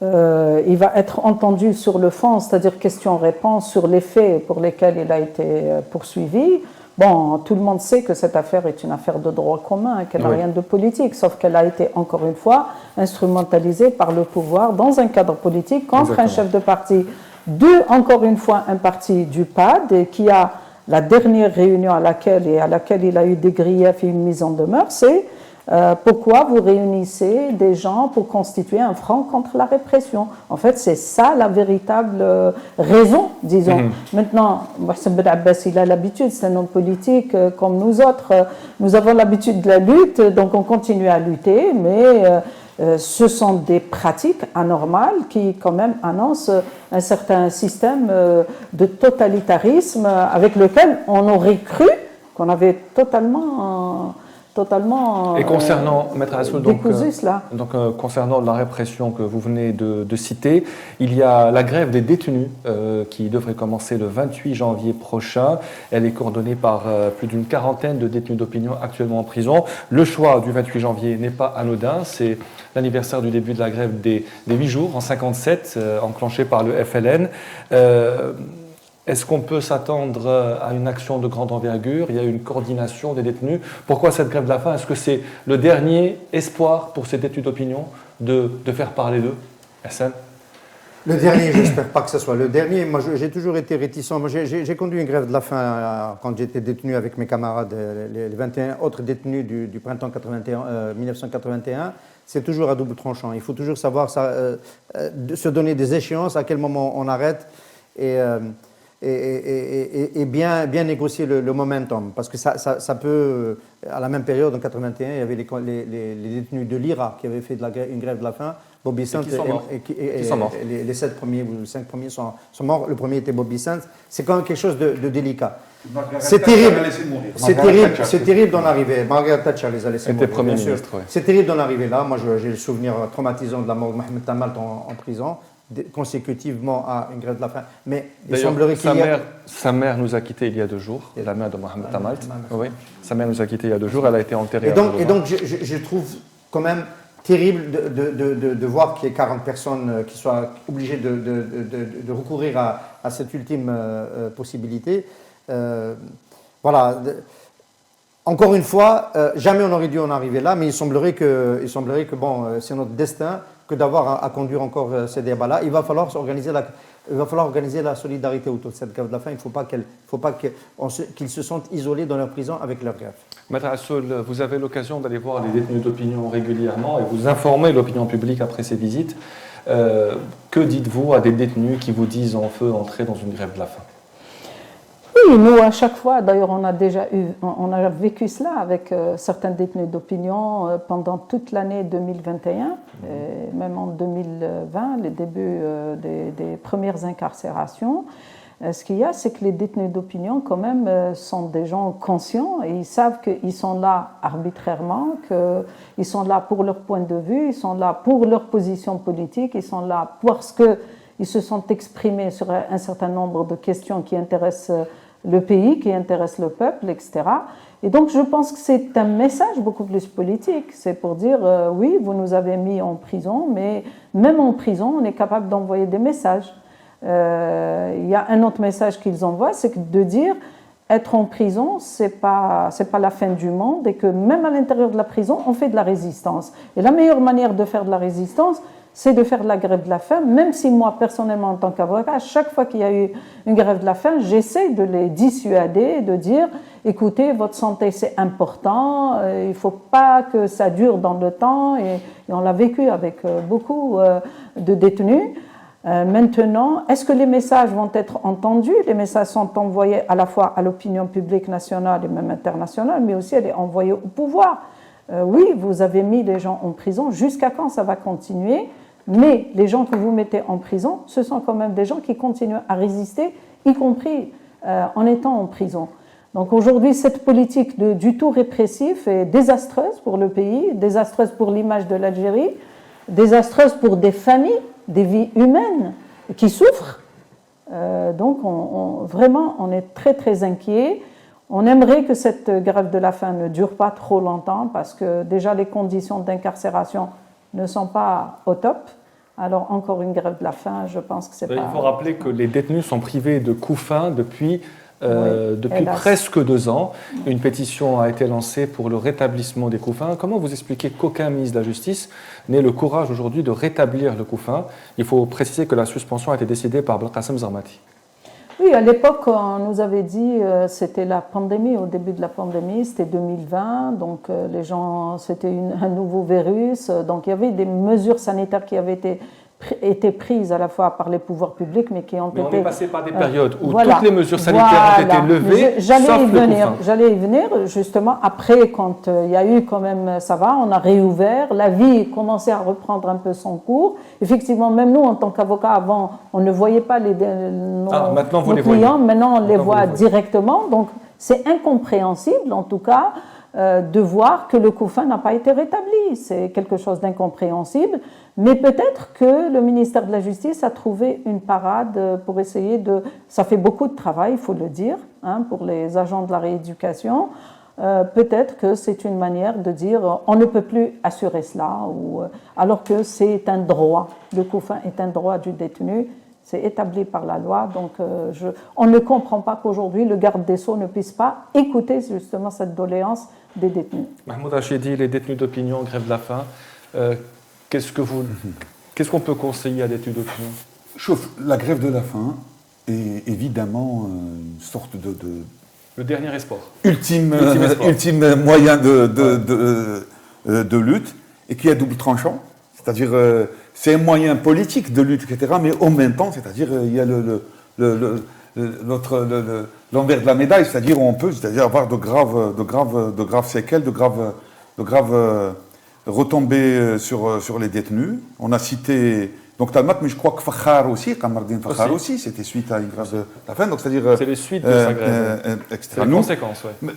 Il va être entendu sur le fond, c'est-à-dire question-réponse sur les faits pour lesquels il a été poursuivi. Bon, tout le monde sait que cette affaire est une affaire de droit commun, qu'elle n'a rien de politique, sauf qu'elle a été, encore une fois, instrumentalisée par le pouvoir dans un cadre politique contre un chef de parti, encore une fois, un parti du PAD, et qui a la dernière réunion à laquelle il a eu des griefs et une mise en demeure, c'est pourquoi vous réunissez des gens pour constituer un front contre la répression. En fait, c'est ça la véritable raison, disons. Maintenant, Mohamed Abbas, il a l'habitude, c'est un homme politique comme nous autres. Nous avons l'habitude de la lutte, donc on continue à lutter, mais ce sont des pratiques anormales qui, quand même, annoncent un certain système de totalitarisme avec lequel on aurait cru qu'on avait totalement et concernant, Maître Assoul, concernant la répression que vous venez de citer, il y a la grève des détenus qui devrait commencer le 28 janvier prochain. Elle est coordonnée par plus d'une quarantaine de détenus d'opinion actuellement en prison. Le choix du 28 janvier n'est pas anodin, c'est l'anniversaire du début de la grève des 8 jours en 57, enclenchée par le FLN. Est-ce qu'on peut s'attendre à une action de grande envergure? Il y a une coordination des détenus. Pourquoi cette grève de la faim? Est-ce que c'est le dernier espoir pour ces détenus d'opinion de faire parler d'eux? Hassan? Le dernier, j'espère pas que ce soit le dernier. Moi, j'ai toujours été réticent. Moi, j'ai conduit une grève de la faim quand j'étais détenu avec mes camarades, les 21 autres détenus du printemps 1981. C'est toujours à double tranchant. Il faut toujours savoir se donner des échéances, à quel moment on arrête et bien négocier le momentum. Parce que ça peut, à la même période, en 81, il y avait les détenus de l'IRA qui avaient fait une grève de la faim. Bobby Sant et les 7 premiers ou 5 premiers sont morts. Le premier était Bobby Sant. C'est quand même quelque chose de délicat. C'est terrible. C'est terrible d'en arriver. Margaret Thatcher les a laissés mourir. Premier ministre, ouais. C'est terrible d'en arriver là. Moi, j'ai le souvenir traumatisant de la mort de Mohamed Tamalt en prison, consécutivement à une grève de la faim. Mais il semblerait qu'il y a... Sa mère nous a quittés il y a 2 jours, la mère de Mohamed Tamalt. Oui, sa mère nous a quittés il y a 2 jours, elle a été enterrée. Et donc je trouve quand même terrible de voir qu'il y ait 40 personnes qui soient obligées de recourir à cette ultime possibilité. Voilà. Encore une fois, jamais on aurait dû en arriver là, mais il semblerait que bon, c'est notre destin que d'avoir à conduire encore ces débats-là. Il va falloir organiser la solidarité autour de cette grève de la faim. Il ne faut pas qu'ils se sentent isolés dans leur prison avec leur grève. Maître Assoul, vous avez l'occasion d'aller voir les détenus d'opinion régulièrement et vous informer l'opinion publique après ces visites. Que dites-vous à des détenus qui vous disent on veut entrer dans une grève de la faim? Oui, nous, à chaque fois, d'ailleurs, on a vécu cela avec certains détenus d'opinion pendant toute l'année 2021, et même en 2020, les débuts des premières incarcérations. Ce qu'il y a, c'est que les détenus d'opinion, quand même, sont des gens conscients et ils savent qu'ils sont là arbitrairement, qu'ils sont là pour leur point de vue, ils sont là pour leur position politique, ils sont là parce qu'ils se sont exprimés sur un certain nombre de questions qui intéressent le pays, qui intéressent le peuple, etc. Et donc, je pense que c'est un message beaucoup plus politique. C'est pour dire, oui, vous nous avez mis en prison, mais même en prison, on est capable d'envoyer des messages. Il y a un autre message qu'ils envoient, c'est de dire être en prison, c'est pas la fin du monde et que même à l'intérieur de la prison, on fait de la résistance. Et la meilleure manière de faire de la résistance, c'est de faire de la grève de la faim, même si moi, personnellement, en tant qu'avocat, à chaque fois qu'il y a eu une grève de la faim, j'essaie de les dissuader, de dire, écoutez, votre santé, c'est important, il ne faut pas que ça dure dans le temps, et on l'a vécu avec beaucoup de détenus. Maintenant, est-ce que les messages vont être entendus? Les messages sont envoyés à la fois à l'opinion publique nationale et même internationale, mais aussi elle est envoyée au pouvoir. Oui, vous avez mis les gens en prison, jusqu'à quand ça va continuer? Mais les gens que vous mettez en prison, ce sont quand même des gens qui continuent à résister, y compris en étant en prison. Donc aujourd'hui, cette politique du tout répressif est désastreuse pour le pays, désastreuse pour l'image de l'Algérie, désastreuse pour des familles, des vies humaines qui souffrent. Donc vraiment, on est très très inquiets. On aimerait que cette grève de la faim ne dure pas trop longtemps parce que déjà les conditions d'incarcération ne sont pas au top. Alors encore une grève de la faim, je pense que c'est pas... Il faut rappeler que les détenus sont privés de coups-fins depuis Oui, presque 2 ans. Une pétition a été lancée pour le rétablissement des coups-fins. Comment vous expliquez qu'aucun ministre de la Justice n'ait le courage aujourd'hui de rétablir le coup-fin? Il faut préciser que la suspension a été décidée par Belkacem Zarmati. Oui, à l'époque, on nous avait dit c'était la pandémie, au début de la pandémie, c'était 2020, donc les gens, c'était un nouveau virus, donc il y avait des mesures sanitaires qui avaient été prises à la fois par les pouvoirs publics, mais qui ont été... On est passé par des périodes où voilà, toutes les mesures sanitaires ont été levées, J'allais y venir, justement, après, quand il y a eu quand même, ça va, on a réouvert, la vie commençait à reprendre un peu son cours. Effectivement, même nous, en tant qu'avocats, avant, on ne voyait pas nos clients, maintenant on les voit directement, donc c'est incompréhensible, en tout cas, de voir que le coup-fin n'a pas été rétabli. C'est quelque chose d'incompréhensible, mais peut-être que le ministère de la Justice a trouvé une parade pour essayer de... Ça fait beaucoup de travail, il faut le dire, pour les agents de la rééducation. Peut-être que c'est une manière de dire on ne peut plus assurer cela, alors que c'est un droit. Le coup-fin est un droit du détenu. C'est établi par la loi, donc on ne comprend pas qu'aujourd'hui le garde des Sceaux ne puisse pas écouter justement cette doléance des détenus. Mahmoud Hachidi, les détenus d'opinion, grève de la faim, qu'est-ce qu'on peut conseiller à des détenus d'opinion? La grève de la faim est évidemment une sorte de le dernier espoir. Ultime moyen de lutte et qui est à double tranchant, c'est-à-dire c'est un moyen politique de lutte, etc., mais en même temps, c'est-à-dire il y a l'envers de la médaille, c'est-à-dire on peut avoir de graves séquelles, de graves retombées sur les détenus. On a cité donc Talmat, mais je crois que Fakhar aussi, Kamardine Fakhar aussi, c'était suite à une grève de la faim. Donc c'est-à-dire c'est les suites de sa grève, c'est les conséquences, oui.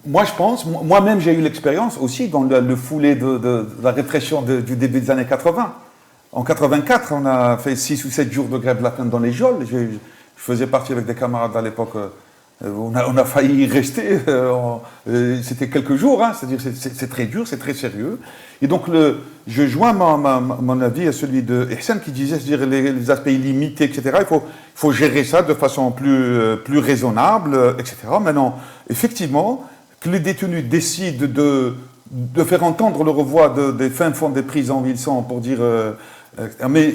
Moi, je pense, moi-même, j'ai eu l'expérience aussi dans le foulé de la répression du début des années 80. En 84, on a fait 6 ou 7 jours de grève de la faim dans les geôles. Je faisais partie avec des camarades à l'époque. On a failli y rester. C'était quelques jours. C'est-à-dire, c'est très dur, c'est très sérieux. Et donc, je joins mon avis à celui de Ihsan qui disait, c'est-à-dire les aspects illimités, etc. Il faut gérer ça de façon plus raisonnable, etc. Maintenant, effectivement, que les détenus décident de faire entendre leur voix des fins fonds des prisons où ils sont pour dire... mais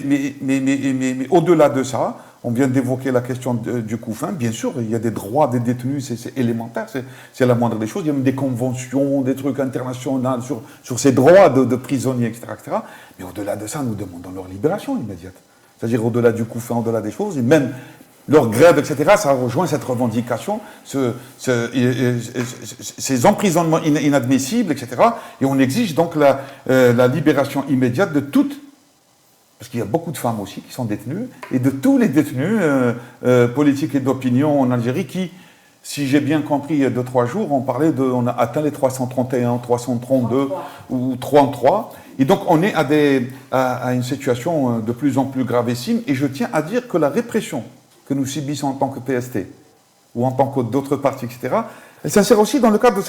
au-delà de ça, on vient d'évoquer la question du coup-fin. Bien sûr, il y a des droits des détenus, c'est élémentaire, c'est la moindre des choses. Il y a même des conventions, des trucs internationaux sur ces droits de prisonniers, etc., etc. Mais au-delà de ça, nous demandons leur libération immédiate. C'est-à-dire au-delà du coup-fin, au-delà des choses, et même leur grève, etc., ça rejoint cette revendication, ces emprisonnements inadmissibles, etc. Et on exige donc la libération immédiate de toute parce qu'il y a beaucoup de femmes aussi qui sont détenues, et de tous les détenus politiques et d'opinion en Algérie qui, si j'ai bien compris, il y a 2-3 jours, on a atteint les 331, 332 ou 33. Et donc on est à une situation de plus en plus gravissime. Et je tiens à dire que la répression que nous subissons en tant que PST, ou en tant que d'autres partis, etc., elle s'insère aussi dans le cadre de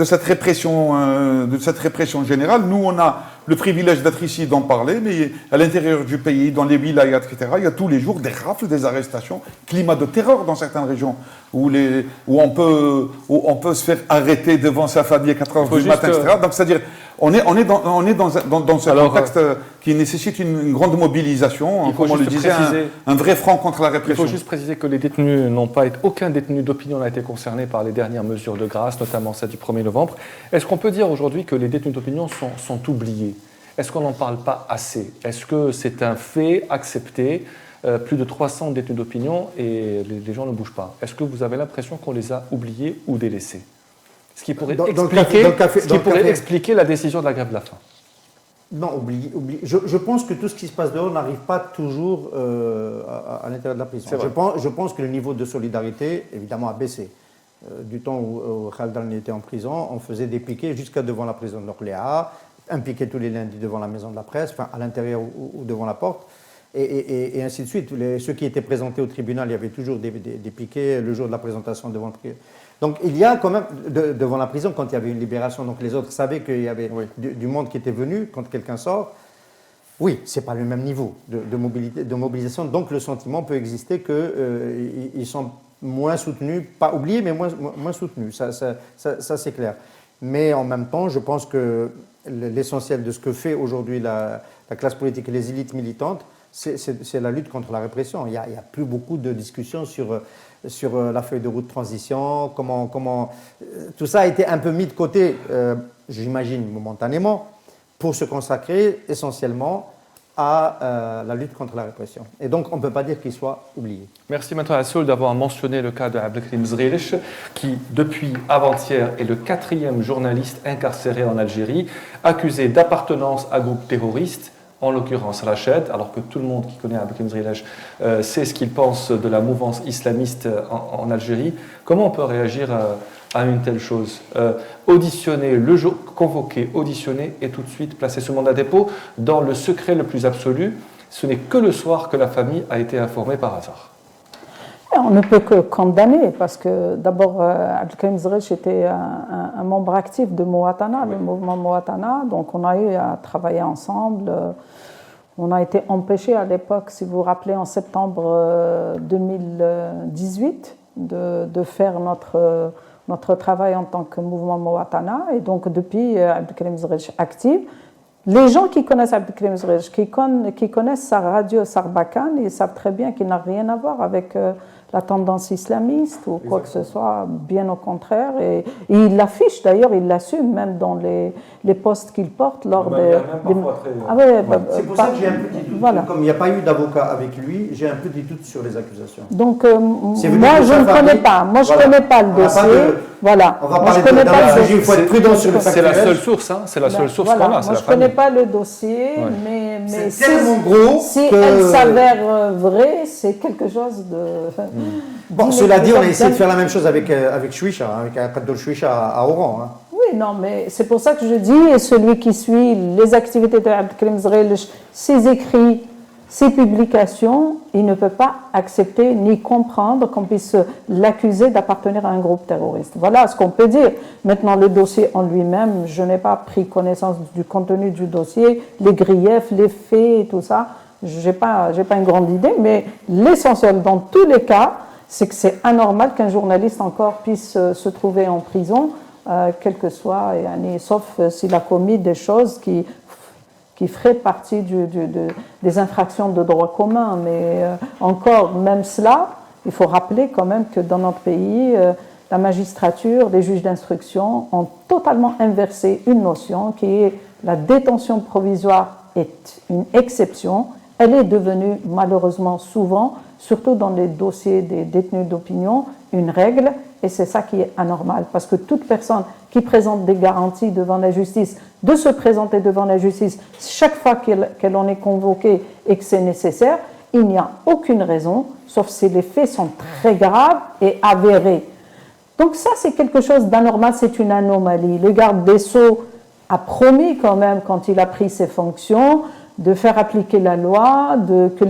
cette répression générale. Nous, on a le privilège d'être ici, d'en parler, mais à l'intérieur du pays, dans les wilayas, etc., il y a tous les jours des rafles, des arrestations, climat de terreur dans certaines régions, où on peut se faire arrêter devant sa famille à 4h du matin, etc. Donc, c'est-à-dire, on est dans ce contexte qui nécessite une grande mobilisation, comme on le disait, un vrai front contre la répression. Il faut juste préciser que les détenus aucun détenu d'opinion n'a été concerné par les dernières mesures de grâce, notamment celle du 1er novembre. Est-ce qu'on peut dire aujourd'hui que les détenus d'opinion sont oubliés? Est-ce qu'on n'en parle pas assez? Est-ce que c'est un fait accepté? Plus de 300 détenus d'opinion et les gens ne bougent pas. Est-ce que vous avez l'impression qu'on les a oubliés ou délaissés? Ce qui pourrait expliquer la décision de la grève de la faim. Non, oublié. Je pense que tout ce qui se passe dehors n'arrive pas toujours à l'intérieur de la prison. Je pense que le niveau de solidarité, évidemment, a baissé. Du temps où Khaled Al-Nil était en prison, on faisait des piquets jusqu'à devant la prison d'Orléans, un piquet tous les lundis devant la maison de la presse, enfin à l'intérieur ou devant la porte, et ainsi de suite. Ceux qui étaient présentés au tribunal, il y avait toujours des piquets le jour de la présentation devant le tribunal. Donc il y a quand même, devant la prison, quand il y avait une libération, donc les autres savaient qu'il y avait du monde qui était venu quand quelqu'un sort. Oui, ce n'est pas le même niveau de mobilisation, donc le sentiment peut exister qu'ils sont moins soutenus, pas oubliés, mais moins soutenus, ça c'est clair. Mais en même temps, je pense que l'essentiel de ce que fait aujourd'hui la classe politique et les élites militantes, c'est la lutte contre la répression. Il n'y a plus beaucoup de discussions sur la feuille de route de transition, comment tout ça a été un peu mis de côté, j'imagine momentanément, pour se consacrer essentiellement à la lutte contre la répression. Et donc, on ne peut pas dire qu'il soit oublié. Merci, Maître Assoul, d'avoir mentionné le cas de Abdelkrim Zrilich, qui, depuis avant-hier, est le 4e journaliste incarcéré en Algérie, accusé d'appartenance à groupe terroriste, en l'occurrence Rached, alors que tout le monde qui connaît Abdelkrim Zrilich sait ce qu'il pense de la mouvance islamiste en Algérie. Comment on peut réagir à une telle chose? Auditionner, le jour convoqué, auditionner et tout de suite placer ce mandat à dépôt dans le secret le plus absolu. Ce n'est que le soir que la famille a été informée par hasard. On ne peut que condamner, parce que d'abord, Abdelkrim Zrilich était un membre actif de Mouatana, le mouvement Mouatana, donc on a eu à travailler ensemble. On a été empêchés à l'époque, si vous vous rappelez, en septembre 2018, de faire notre travail en tant que mouvement Mouatana. Et donc, depuis, Abdelkrim Zrilich active. Les gens qui connaissent Abdelkrim Zrilich, qui connaissent sa radio Sarbacane, ils savent très bien qu'il n'a rien à voir avec la tendance islamiste ou quoi que ce soit, bien au contraire. Et il l'affiche d'ailleurs, il l'assume même dans les postes qu'il porte lors des... C'est pour ça que j'ai un petit doute. Voilà. Comme il n'y a pas eu d'avocat avec lui, j'ai un petit doute sur les accusations. Donc, moi, je ne connais pas. Moi, je ne connais pas le dossier. Voilà. On va parler de il faut être prudent sur le factuel. C'est la seule source, hein. C'est la seule source qu'on a. Moi, je ne connais pas le dossier, mais c'est tellement gros si elle s'avère vraie, c'est quelque chose de... Bon, cela dit, on a essayé de faire la même chose avec Chouicha, avec Abdel Chouicha à Oran. Hein. Oui, non, mais c'est pour ça que je dis, celui qui suit les activités de Abdelkrim Zrilich, ses écrits, ses publications, il ne peut pas accepter ni comprendre qu'on puisse l'accuser d'appartenir à un groupe terroriste. Voilà ce qu'on peut dire. Maintenant, le dossier en lui-même, je n'ai pas pris connaissance du contenu du dossier, les griefs, les faits et tout ça. Je n'ai pas une grande idée, mais l'essentiel dans tous les cas, c'est que c'est anormal qu'un journaliste encore puisse se trouver en prison, quel que soit, sauf s'il a commis des choses qui feraient partie des infractions de droit commun. Mais encore, même cela, il faut rappeler quand même que dans notre pays, la magistrature, les juges d'instruction ont totalement inversé une notion qui est la détention provisoire est une exception. Elle est devenue malheureusement souvent, surtout dans les dossiers des détenus d'opinion, une règle. et c'est ça qui est anormal, parce que toute personne qui présente des garanties devant la justice, de se présenter devant la justice chaque fois qu'elle en est convoquée et que c'est nécessaire, il n'y a aucune raison, sauf si les faits sont très graves et avérés. Donc ça, c'est quelque chose d'anormal, c'est une anomalie. Le garde des Sceaux a promis quand même, quand il a pris ses fonctions, de faire appliquer la loi, que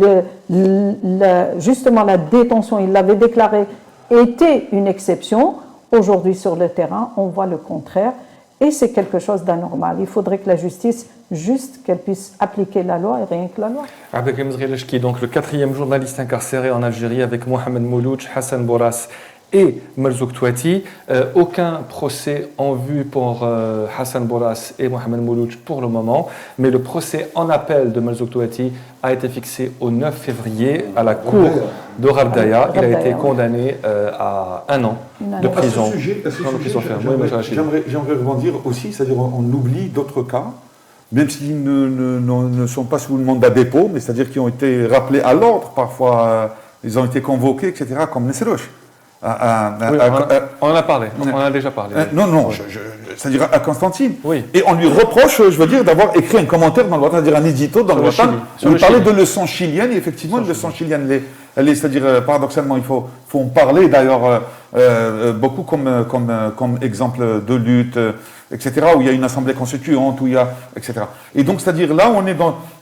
justement la détention, il l'avait déclaré, était une exception. Aujourd'hui, sur le terrain, on voit le contraire. Et c'est quelque chose d'anormal. Il faudrait que la justice, juste qu'elle puisse appliquer la loi et rien que la loi. Abdelkrim Zrilech, qui est donc le 4e journaliste incarcéré en Algérie avec Mohamed Moulouch, Hassan Bourras et Merzouk Touati. Aucun procès en vue pour Hassan Bourras et Mohamed Moulouch pour le moment, mais le procès en appel de Merzouk Touati a été fixé au 9 février à la cour de Rabdaya. Il a été condamné à 1 an de prison. À ce sujet, j'aimerais rebondir aussi, c'est-à-dire on oublie d'autres cas, même s'ils ne sont pas sous le mandat dépôt, mais c'est-à-dire qui ont été rappelés à l'ordre, parfois ils ont été convoqués, etc., comme Nesseroche. On en a parlé, on en a déjà parlé. C'est-à-dire à Constantine. Oui. Et on lui reproche, je veux dire, d'avoir écrit un commentaire dans le Watan, c'est-à-dire un édito dans le Watan, où il parlait de leçons chiliennes, et effectivement, une leçon chilienne, c'est-à-dire, paradoxalement, il faut en parler d'ailleurs beaucoup comme exemple de lutte, etc., où il y a une assemblée constituante, où il y a, etc. Et donc, c'est-à-dire là, on est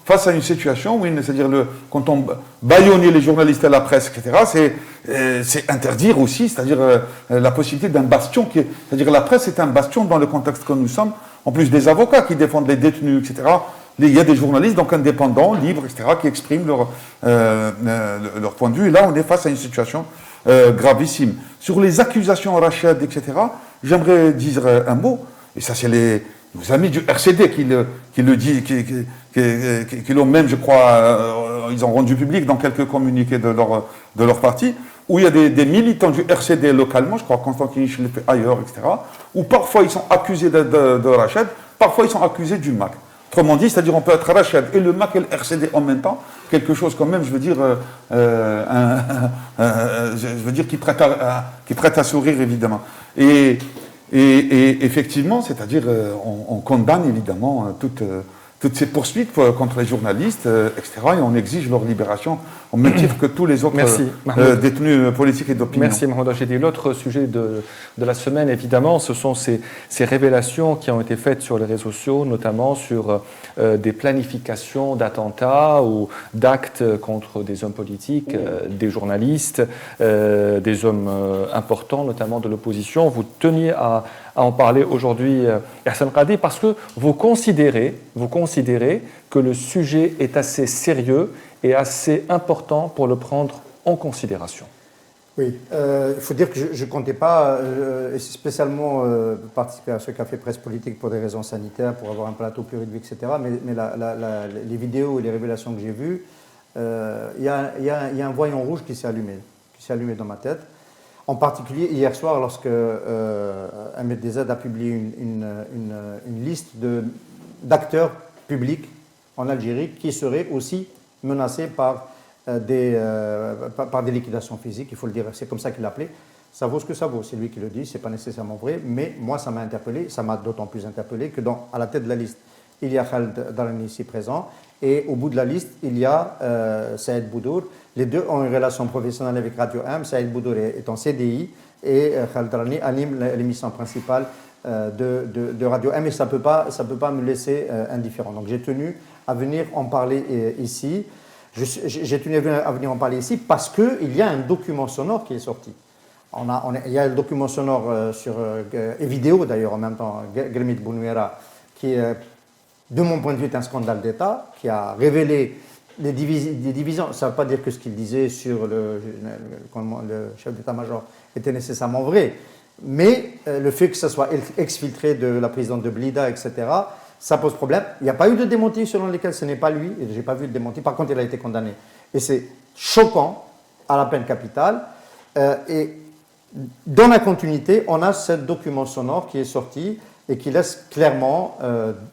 face à une situation où, c'est-à-dire quand on bâillonnait les journalistes et la presse, etc., c'est interdire aussi, c'est-à-dire la possibilité d'un bastion, c'est-à-dire la presse est un bastion dans le contexte que nous sommes, en plus des avocats qui défendent les détenus, etc. Il y a des journalistes donc indépendants, libres, etc., qui expriment leur point de vue. Et là, on est face à une situation gravissime. Sur les accusations Rachid, etc., j'aimerais dire un mot, et ça c'est nos amis du RCD qui le disent, qui l'ont même, je crois, ils ont rendu public dans quelques communiqués de leur parti, où il y a des militants du RCD localement, je crois Constantin je l'ai fait ailleurs, etc., où parfois ils sont accusés de Rachid, parfois ils sont accusés du MAC. Autrement dit, c'est-à-dire on peut être Rachid et le MAC et le RCD en même temps, quelque chose quand même, je veux dire, qui prête à sourire évidemment. Et effectivement, c'est-à-dire on condamne évidemment toutes ces poursuites contre les journalistes, etc. Et on exige leur libération au même titre que tous les autres détenus politiques et d'opinion. Merci Mahmoud Hachidi. L'autre sujet de la semaine, évidemment, ce sont ces révélations qui ont été faites sur les réseaux sociaux, notamment sur des planifications d'attentats ou d'actes contre des hommes politiques, des journalistes, des hommes importants, notamment de l'opposition. Vous teniez à en parler aujourd'hui, Hassan Qadi, parce que vous considérez que le sujet est assez sérieux et assez important pour le prendre en considération. Oui, il faut dire que je ne comptais pas spécialement participer à ce café presse politique pour des raisons sanitaires, pour avoir un plateau plus réduit, etc. Mais les vidéos et les révélations que j'ai vues, il y a un voyant rouge qui s'est allumé dans ma tête. En particulier hier soir, lorsque MDZ a publié une liste d'acteurs publics en Algérie qui seraient aussi menacés par des liquidations physiques, il faut le dire, c'est comme ça qu'il l'appelait. Ça vaut ce que ça vaut, c'est lui qui le dit, c'est pas nécessairement vrai, mais moi ça m'a interpellé, ça m'a d'autant plus interpellé que à la tête de la liste, il y a Khaled Darani ici présent, et au bout de la liste, il y a Saïd Boudour. Les deux ont une relation professionnelle avec Radio M. Saïd Boudour est en CDI et Khaled Darani anime l'émission principale de Radio M, et ça peut pas me laisser indifférent. Donc j'ai tenu à venir en parler ici. J'ai tenu à venir en parler ici parce qu'il y a un document sonore qui est sorti. Il y a le document sonore et vidéo d'ailleurs en même temps, Gelmit Bounouera, qui de mon point de vue est un scandale d'État, qui a révélé des divisions. Ça ne veut pas dire que ce qu'il disait sur le chef d'état-major était nécessairement vrai, mais le fait que ça soit exfiltré de la présidente de Blida, etc., ça pose problème. Il n'y a pas eu de démenti selon lesquels ce n'est pas lui, et je n'ai pas vu de démenti. Par contre, il a été condamné. Et c'est choquant à la peine capitale. Et dans la continuité, on a ce document sonore qui est sorti et qui laisse clairement,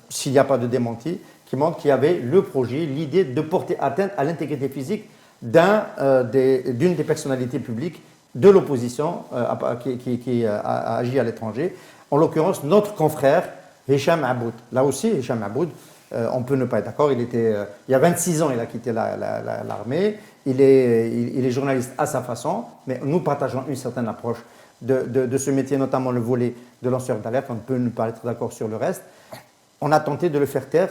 s'il n'y a pas de démenti, qui montre qu'il y avait le projet, l'idée de porter atteinte à l'intégrité physique d'une des personnalités publiques de l'opposition qui a agi à l'étranger, en l'occurrence notre confrère Hicham Aboud. Là aussi, Hicham Aboud, on peut ne pas être d'accord, il y a 26 ans, il a quitté l'armée, il est journaliste à sa façon, mais nous partageons une certaine approche de ce métier, notamment le volet de lanceur d'alerte, on peut ne pas être d'accord sur le reste. On a tenté de le faire taire,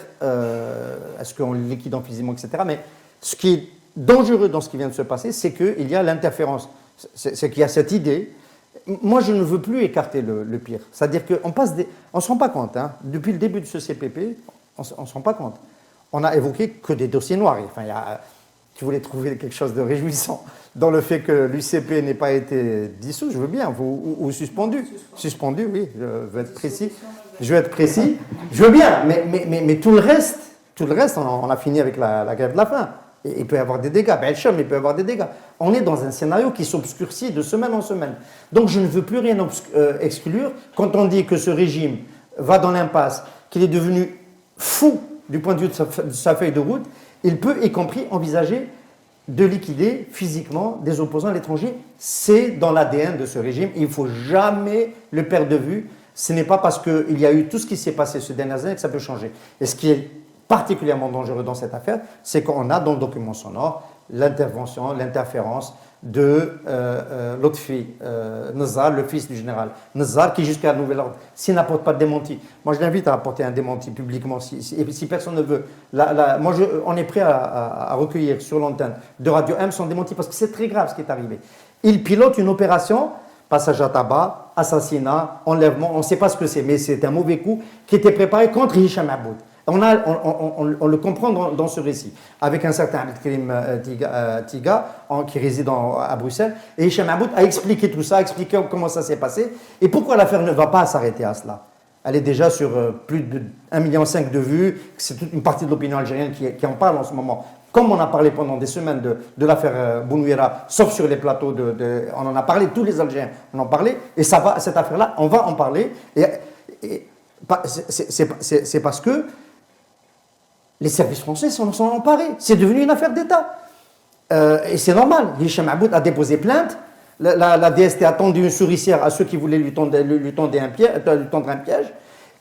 est-ce qu'on le liquide physiquement, etc. Mais ce qui est dangereux dans ce qui vient de se passer, c'est qu'il y a l'interférence, c'est qu'il y a cette idée. Moi, je ne veux plus écarter le pire. C'est-à-dire qu'on ne se rend pas compte, hein, depuis le début de ce CPP, on ne se rend pas compte. On n'a évoqué que des dossiers noirs. Enfin, tu voulais trouver quelque chose de réjouissant dans le fait que l'UCP n'ait pas été dissous, je veux bien, ou suspendu. Suspendu, oui, je veux être précis. Je veux bien, mais tout le reste, on a fini avec la grève de la faim. Et il peut y avoir des dégâts. Belcham, il peut y avoir des dégâts. On est dans un scénario qui s'obscurcit de semaine en semaine. Donc je ne veux plus rien exclure. Quand on dit que ce régime va dans l'impasse, qu'il est devenu fou du point de vue de sa feuille de route, il peut y compris envisager de liquider physiquement des opposants à l'étranger. C'est dans l'ADN de ce régime. Il ne faut jamais le perdre de vue. Ce n'est pas parce qu'il y a eu tout ce qui s'est passé ces dernières années que ça peut changer. Et ce qui est particulièrement dangereux dans cette affaire, c'est qu'on a dans le document sonore l'interférence de Lotfi Nazar, le fils du général Nazar, qui jusqu'à nouvel ordre, s'il n'apporte pas de démenti, moi je l'invite à apporter un démenti publiquement, si personne ne veut. On est prêt à recueillir sur l'antenne de Radio M son démenti, parce que c'est très grave ce qui est arrivé. Il pilote une opération, passage à tabac, assassinat, enlèvement, on ne sait pas ce que c'est, mais c'est un mauvais coup qui était préparé contre Hicham Aboud. On le comprend dans ce récit, avec un certain Abdelkrim Tiga, qui réside à Bruxelles. Et Hicham Aboud a expliqué tout ça, a expliqué comment ça s'est passé, et pourquoi l'affaire ne va pas s'arrêter à cela. Elle est déjà sur plus de 1,5 million de vues, c'est toute une partie de l'opinion algérienne qui en parle en ce moment. Comme on a parlé pendant des semaines de l'affaire Bounouira, sauf sur les plateaux, on en a parlé, tous les Algériens en ont parlé, et ça va, cette affaire-là, on va en parler. C'est parce que les services français s'en sont emparés. C'est devenu une affaire d'État. Et c'est normal. Hicham Aboud a déposé plainte. La DST a tendu une souricière à ceux qui voulaient lui tendre un piège.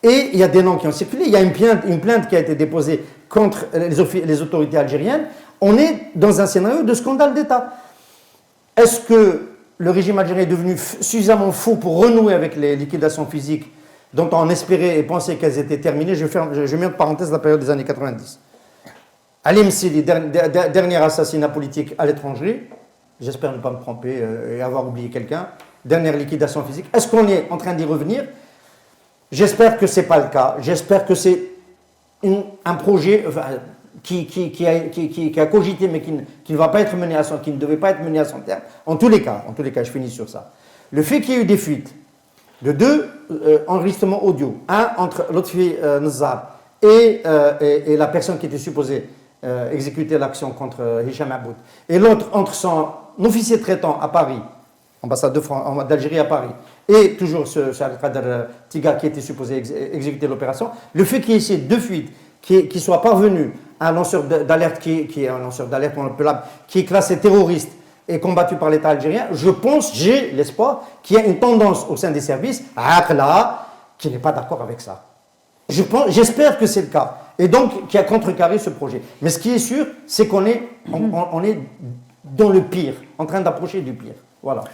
Et il y a des noms qui ont circulé. Il y a une plainte qui a été déposée contre les autorités algériennes. On est dans un scénario de scandale d'État. Est-ce que le régime algérien est devenu suffisamment fou pour renouer avec les liquidations physiques dont on espérait et pensait qu'elles étaient terminées? Je mets en parenthèse la période des années 90. Ali Msili, dernier assassinat politique à l'étranger, j'espère ne pas me tromper et avoir oublié quelqu'un, dernière liquidation physique. Est-ce qu'on est en train d'y revenir? J'espère que ce n'est pas le cas. J'espère que c'est un projet qui a cogité mais qui ne va pas être mené à son, qui ne devait pas être mené à son terme. En tous les cas, je finis sur ça. Le fait qu'il y ait eu des fuites de 2 enregistrements audio, un entre Lotfi Nazar et la personne qui était supposée exécuter l'action contre Hicham Aboud, et l'autre entre son officier traitant à Paris, ambassade d'Algérie à Paris, et toujours ce Al-Qadr Tiga qui était supposé exécuter l'opération, le fait qu'il y ait ces 2 fuites qui soient parvenues à un lanceur d'alerte qui est un lanceur d'alerte qui est classé terroriste et combattu par l'État algérien, j'ai l'espoir qu'il y a une tendance au sein des services à Aqla qui n'est pas d'accord avec ça. J'espère que c'est le cas. Et donc, qui a contrecarré ce projet. Mais ce qui est sûr, c'est qu'on est dans le pire, en train d'approcher du pire. Voilà.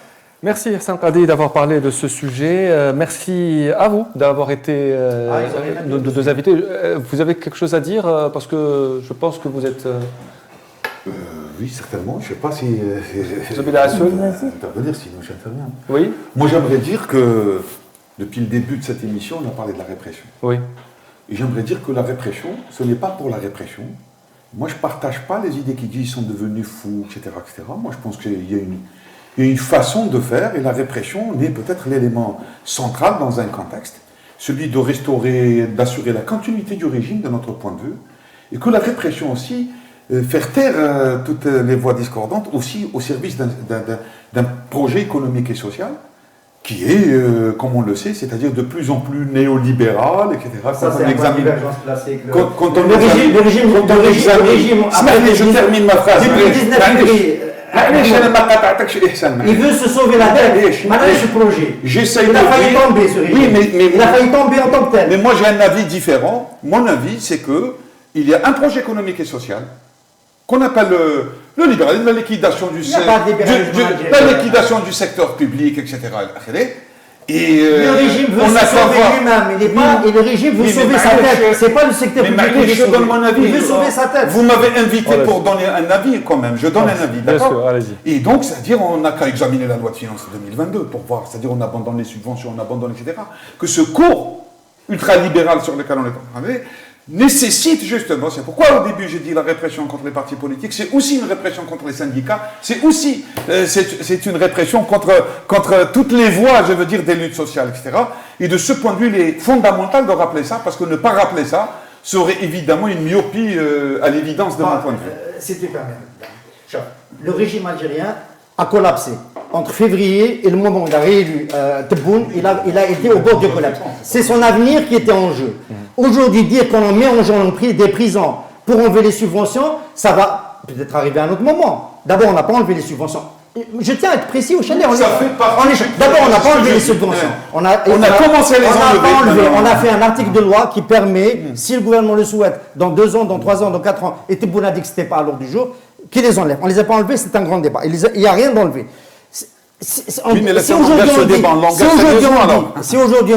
Merci Hassan Qadi d'avoir parlé de ce sujet. Merci à vous d'avoir été nos invités. Vous avez quelque chose à dire parce que je pense que vous êtes... Oui, certainement. Je ne sais pas si... Vous avez la intervenir, sinon je n'interviens. Oui. Moi, j'aimerais dire que depuis le début de cette émission, on a parlé de la répression. Oui. Et j'aimerais dire que la répression, ce n'est pas pour la répression. Moi, je ne partage pas les idées qui disent qu'ils sont devenus fous, etc., etc. Moi, je pense qu'il y a une façon de faire, et la répression est peut-être l'élément central dans un contexte, celui de restaurer, d'assurer la continuité du régime de notre point de vue, et que la répression aussi, faire taire toutes les voix discordantes, aussi au service d'un projet économique et social, qui est, comme on le sait, c'est-à-dire de plus en plus néolibéral, etc. Ça, c'est une divergence classique. Le régime... Je termine ma phrase. Depuis le 19 février, معليش انا ما قاطعتكش احسان معليش. Il veut se sauver la tête. Maintenant, ce projet. J'essaye Il de a failli dire- tomber ce régime. Oui, mais Il a failli tomber en tant que Mais tel. moi j'ai un avis différent. Mon avis, c'est que il y a un projet économique et social qu'on appelle le libéralisme, la liquidation du, Il n'y a pas de libéralisme algérien. la liquidation du secteur public, etc. Et Le régime veut on se a qu'à sauver voir- lui-même. Il est pas, et le régime veut Oui, mais sauver sa معليش- tête. C'est pas le secteur Mais public qui معليش, veut je donne mon sauver. avis. Il veut sauver sa tête. Vous m'avez invité Allez-y. pour donner un avis quand même. Je donne un avis, Bien d'accord sûr, allez-y. Et donc, c'est-à-dire, on n'a qu'à examiner la loi de finances 2022 pour voir. C'est-à-dire, on abandonne les subventions, on abandonne, etc. Que ce cours ultralibéral sur lequel on est en train d'aller nécessite justement, c'est pourquoi au début j'ai dit la répression contre les partis politiques, c'est aussi une répression contre les syndicats, c'est aussi c'est une répression contre toutes les voies, je veux dire, des luttes sociales, etc. Et de ce point de vue, il est fondamental de rappeler ça, parce que ne pas rappeler ça serait évidemment une myopie à l'évidence de mon point de vue. Si tu permets. Le régime algérien a collapsé. Entre février et le moment où il a réélu Tebboune, il a été au bord du collapse. C'est son avenir qui était en jeu. Aujourd'hui, dire qu'on en met en jeu des prisons pour enlever les subventions, ça va peut-être arriver à un autre moment. D'abord, on n'a pas enlevé les subventions. Je tiens à être précis au chalet. D'abord, on n'a pas enlevé les subventions. On a commencé à les enlever. On a fait un article de loi qui permet, si le gouvernement le souhaite, dans 2 ans, dans 3 ans, dans 4 ans, et Tebboune a dit que ce n'était pas à l'ordre du jour, qu'il les enlève. On ne les a pas enlevés, c'est un grand débat. Il n'y a rien d'enlevé. Oui, mais là, si aujourd'hui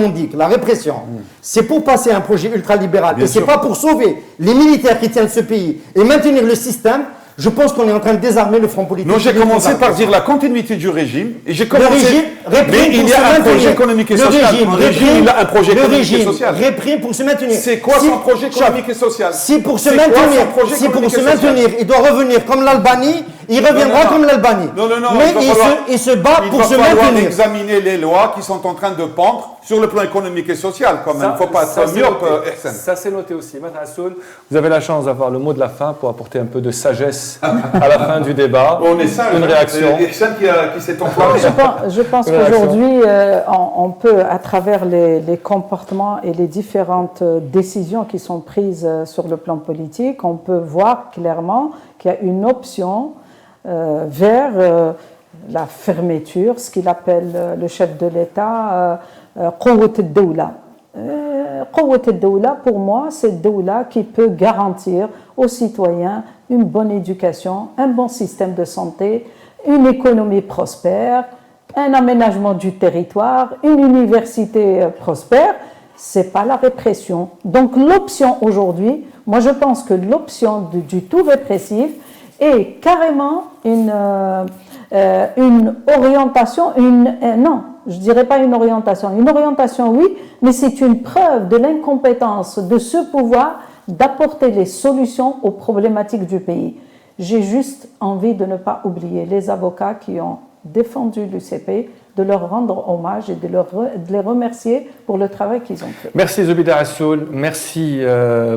on dit que la répression, c'est pour passer un projet ultralibéral, et ce n'est pas pour sauver les militaires qui tiennent ce pays et maintenir le système, je pense qu'on est en train de désarmer le front politique. Non, j'ai commencé par dire la continuité du régime, et j'ai Le commencé... régime réprime Mais il pour y se a un maintenir. projet économique et Le social. régime Le régime, il a un projet le économique et régime social. réprime pour se maintenir. C'est quoi son projet économique et social? Si pour se C'est quoi maintenir, son projet si pour économique se et social? maintenir, il doit revenir comme l'Albanie, il reviendra Non. comme l'Albanie. Non, Mais il se bat pour se maintenir. examiner les lois qui sont en train de pendre sur le plan économique et social, quand même. Il ne faut pas être c'est myope, noté. Ehsan. Ça, c'est noté aussi. Maître Hassoun, vous avez la chance d'avoir le mot de la fin pour apporter un peu de sagesse à la fin du débat. On est sage. Une réaction. C'est Ehsan qui s'est enflammé. Je pense Une réaction. qu'aujourd'hui, on peut, à travers les comportements et les différentes décisions qui sont prises sur le plan politique, on peut voir clairement qu'il y a une option vers la fermeture, ce qu'il appelle le chef de l'État, قوة الدولة. قوة الدولة, pour moi, c'est le Doula qui peut garantir aux citoyens une bonne éducation, un bon système de santé, une économie prospère, un aménagement du territoire, une université prospère. C'est pas la répression. Donc l'option aujourd'hui, moi je pense que l'option du tout répressif est carrément une orientation, non, je dirais pas une orientation oui, mais c'est une preuve de l'incompétence de ce pouvoir d'apporter les solutions aux problématiques du pays. J'ai juste envie de ne pas oublier les avocats qui ont défendu l'UCP, de leur rendre hommage et de les remercier pour le travail qu'ils ont fait. Merci Zubida Hassoun, merci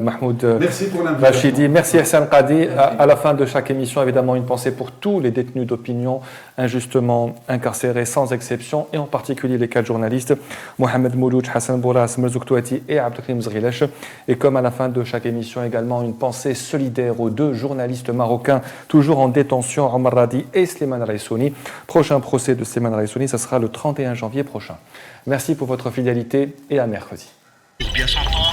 Mahmoud Merci pour l'invitation. Rachidi, merci Hassan Qadi. À la fin de chaque émission, évidemment, une pensée pour tous les détenus d'opinion injustement incarcérés, sans exception, et en particulier les 4 journalistes, Mohamed Mouloud, Hassan Bourras, Merzouk Touati et Abdelkrim Zghilesh. Et comme à la fin de chaque émission, également une pensée solidaire aux 2 journalistes marocains toujours en détention, Omar Radi et Slimane Raissouni. Prochain procès de Slimane Raissouni, ça sera le 31 janvier prochain. Merci pour votre fidélité et à mercredi. Bien s'entendre.